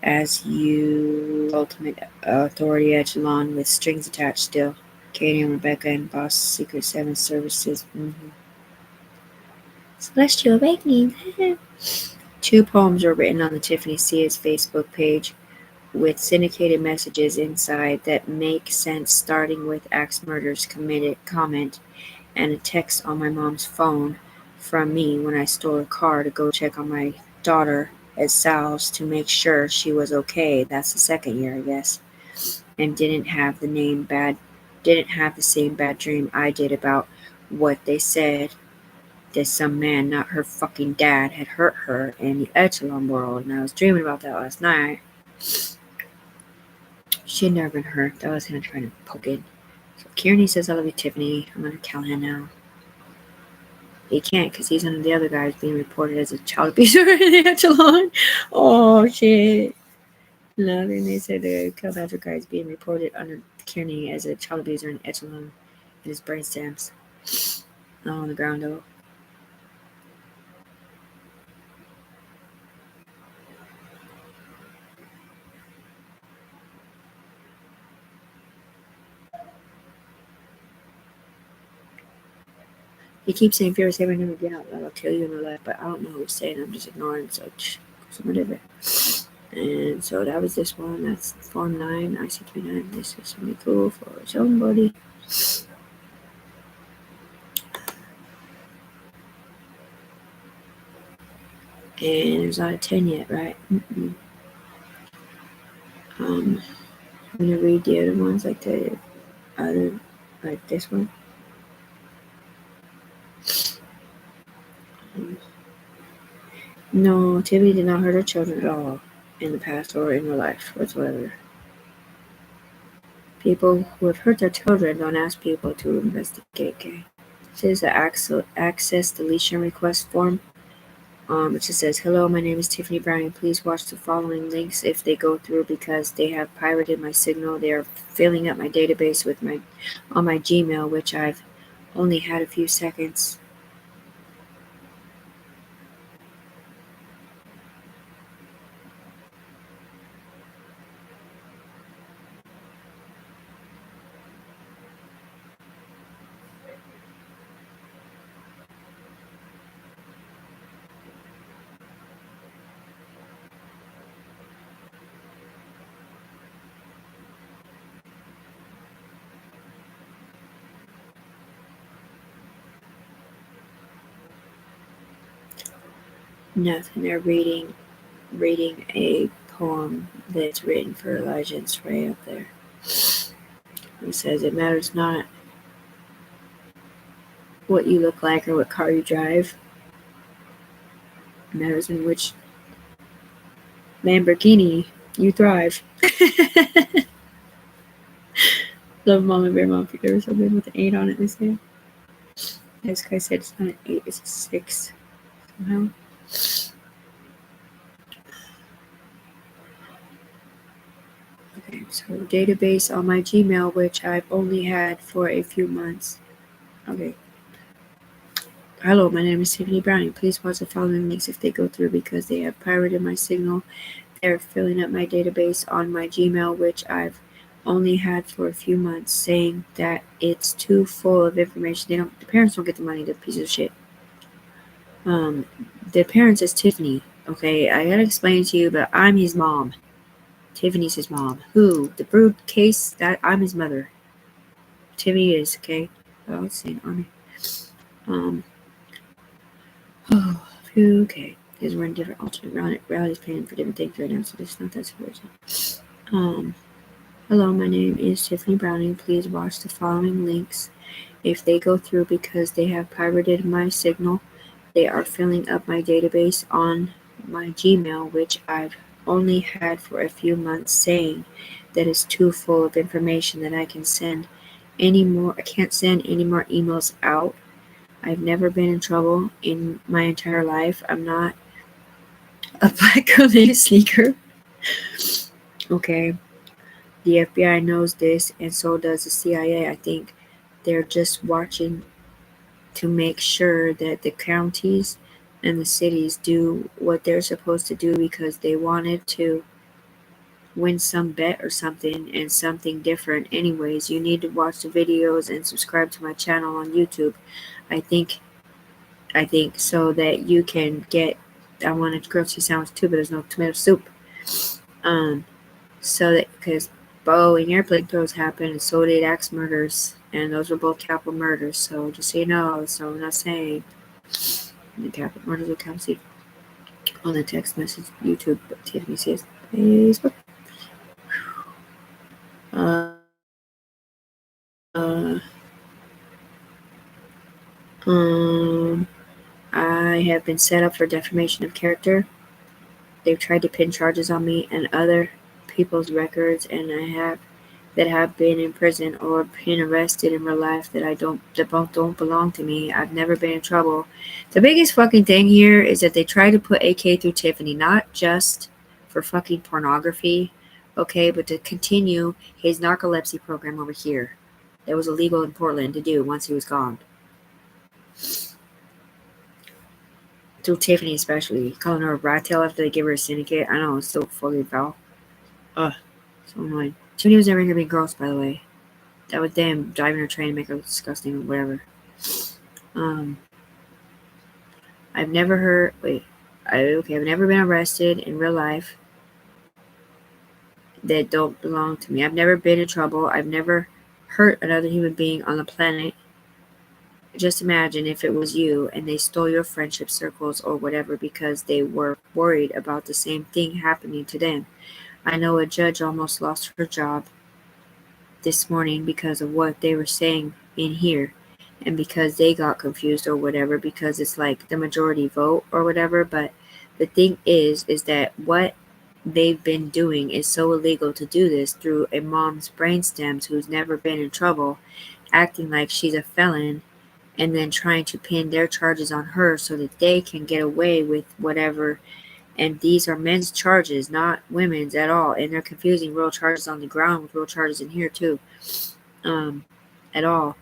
S1: as you ultimate authority echelon with strings attached still. Katie and Rebecca and Boss Secret 7 Services. Celestial Awakening. 2 poems were written on the Tiffany Sears Facebook page. with syndicated messages inside that make sense, starting with axe murders committed comment and a text on my mom's phone from me when I stole a car to go check on my daughter at Sal's to make sure she was okay. That's the second year, I guess. And didn't have the same bad dream I did about what they said that some man, not her fucking dad, had hurt her in the echelon world. And I was dreaming about that last night. She had never been hurt. That was him trying to poke it. So Kearney says, I love you, Tiffany. I'm going to tell him now. He can't because he's one of the other guys being reported as a child abuser in the echelon. Oh, shit. No, then they said the Kilpatrick guy is being reported under Kearney as a child abuser in echelon in his brain stems. On the ground, though. He keeps saying, fear is never get out loud. I'll kill you in real life, but I don't know who's saying. I'm just ignoring such. So whatever. And so that was this one. That's Form 9, IC3s. This is something cool for somebody. And there's not a 10 yet, right? I'm gonna read the other ones, like the other, like this one. No, Tiffany did not hurt her children at all in the past or in her life whatsoever. People who have hurt their children don't ask people to investigate, okay? This is the access deletion request form. It just says, hello, my name is Tiffany Browning. Please watch the following links if they go through because they have pirated my signal. They are filling up my database with on my Gmail, which I've only had a few seconds. Nothing. They're reading a poem that's written for Elijah and Stray up there. It says, it matters not what you look like or what car you drive. It matters in which Lamborghini you thrive. Love Mom and Bear Mom figure or something with an 8 on it this day. This guy said it's not an 8, it's a 6 somehow. Okay, so database on my Gmail, which I've only had for a few months. Okay. Hello, my name is Tiffany Browning. Please watch the following links if they go through because they have pirated my signal. They're filling up my database on my Gmail, which I've only had for a few months, saying that it's too full of information. The parents don't get the money, the piece of shit. The parents is Tiffany. Okay, I gotta explain to you, but I'm his mom. Tiffany's his mom. Who? The Brood case? That I'm his mother. Tiffany is, okay? Oh, let's see, Army. Okay. Because we're in different alternate realities paying for different things right now, so this is not that situation. Hello, my name is Tiffany Browning. Please watch the following links if they go through because they have pirated my signal. They are filling up my database on my Gmail, which I've only had for a few months, saying that it's too full of information that I can send anymore. I can't send any more emails out. I've never been in trouble in my entire life. I'm not a black clothing sneaker. Okay. The FBI knows this, and so does the CIA. I think they're just watching to make sure that the counties and the cities do what they're supposed to do because they wanted to win some bet or something and something different. Anyways, you need to watch the videos and subscribe to my channel on YouTube. I think so that you can get. I wanted grilled cheese sandwich too, but there's no tomato soup. So that because Bo and airplane throws happened, and so did axe murders, and those were both capital murders. So just so you know, so I'm not saying the capital murders will count on the text message YouTube, but Tiffany says Facebook. Um, I have been set up for defamation of character. They've tried to pin charges on me and other people's records, and I have that have been in prison or been arrested in real life that don't belong to me. I've never been in trouble. The biggest fucking thing here is that they try to put AK through Tiffany, not just for fucking pornography, okay, but to continue his narcolepsy program over here. That was illegal in Portland to do once he was gone. Through Tiffany especially. Calling her a rat tail after they give her a syndicate. I know, it's so fucking foul. Ugh. So annoying. Tiffany was never gonna be gross, by the way. That was them driving her train to make her look disgusting or whatever. I've never heard. Wait. I've never been arrested in real life that don't belong to me. I've never been in trouble. I've never hurt another human being on the planet. Just imagine if it was you and they stole your friendship circles or whatever because they were worried about the same thing happening to them. I know a judge almost lost her job this morning because of what they were saying in here and because they got confused or whatever because it's like the majority vote or whatever. But the thing is that what they've been doing is so illegal to do this through a mom's brainstems who's never been in trouble, acting like she's a felon and then trying to pin their charges on her so that they can get away with whatever. And these are men's charges, not women's at all. And they're confusing real charges on the ground with real charges in here too. At all.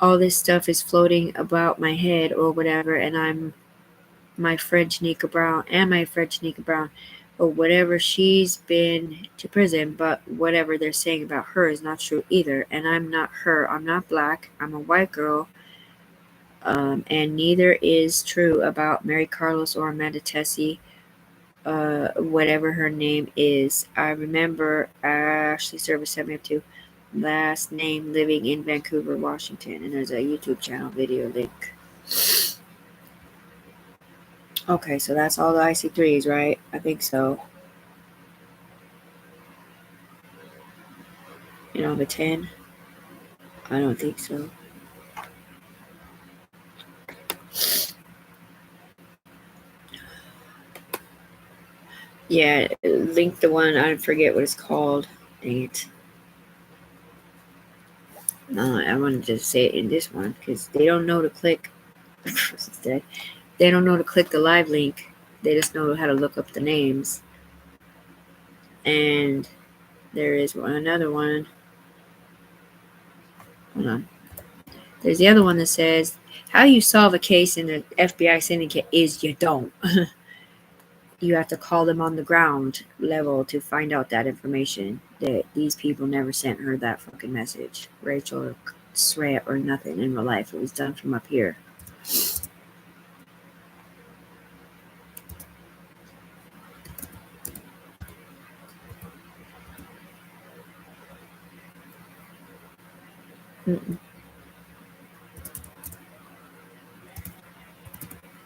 S1: All this stuff is floating about my head or whatever, and I'm my friend Shanika Brown, or whatever, she's been to prison, but whatever they're saying about her is not true either. And I'm not her. I'm not black. I'm a white girl. And neither is true about Mary Carlos or Amanda Tessie, whatever her name is. I remember Ashley Service 702, last name, living in Vancouver, Washington, and there's a YouTube channel video link. Okay, so that's all the IC3s, right? I think so. The 10? I don't think so. Yeah, link the one, I forget what it's called. Dang it. No, I wanted to say it in this one because they don't know to click. They don't know to click the live link. They just know how to look up the names. And there is another one. Hold on. There's the other one that says, how you solve a case in the FBI syndicate is you don't. You have to call them on the ground level to find out that information. That these people never sent her that fucking message. Rachel or Sweat or nothing in real life. It was done from up here.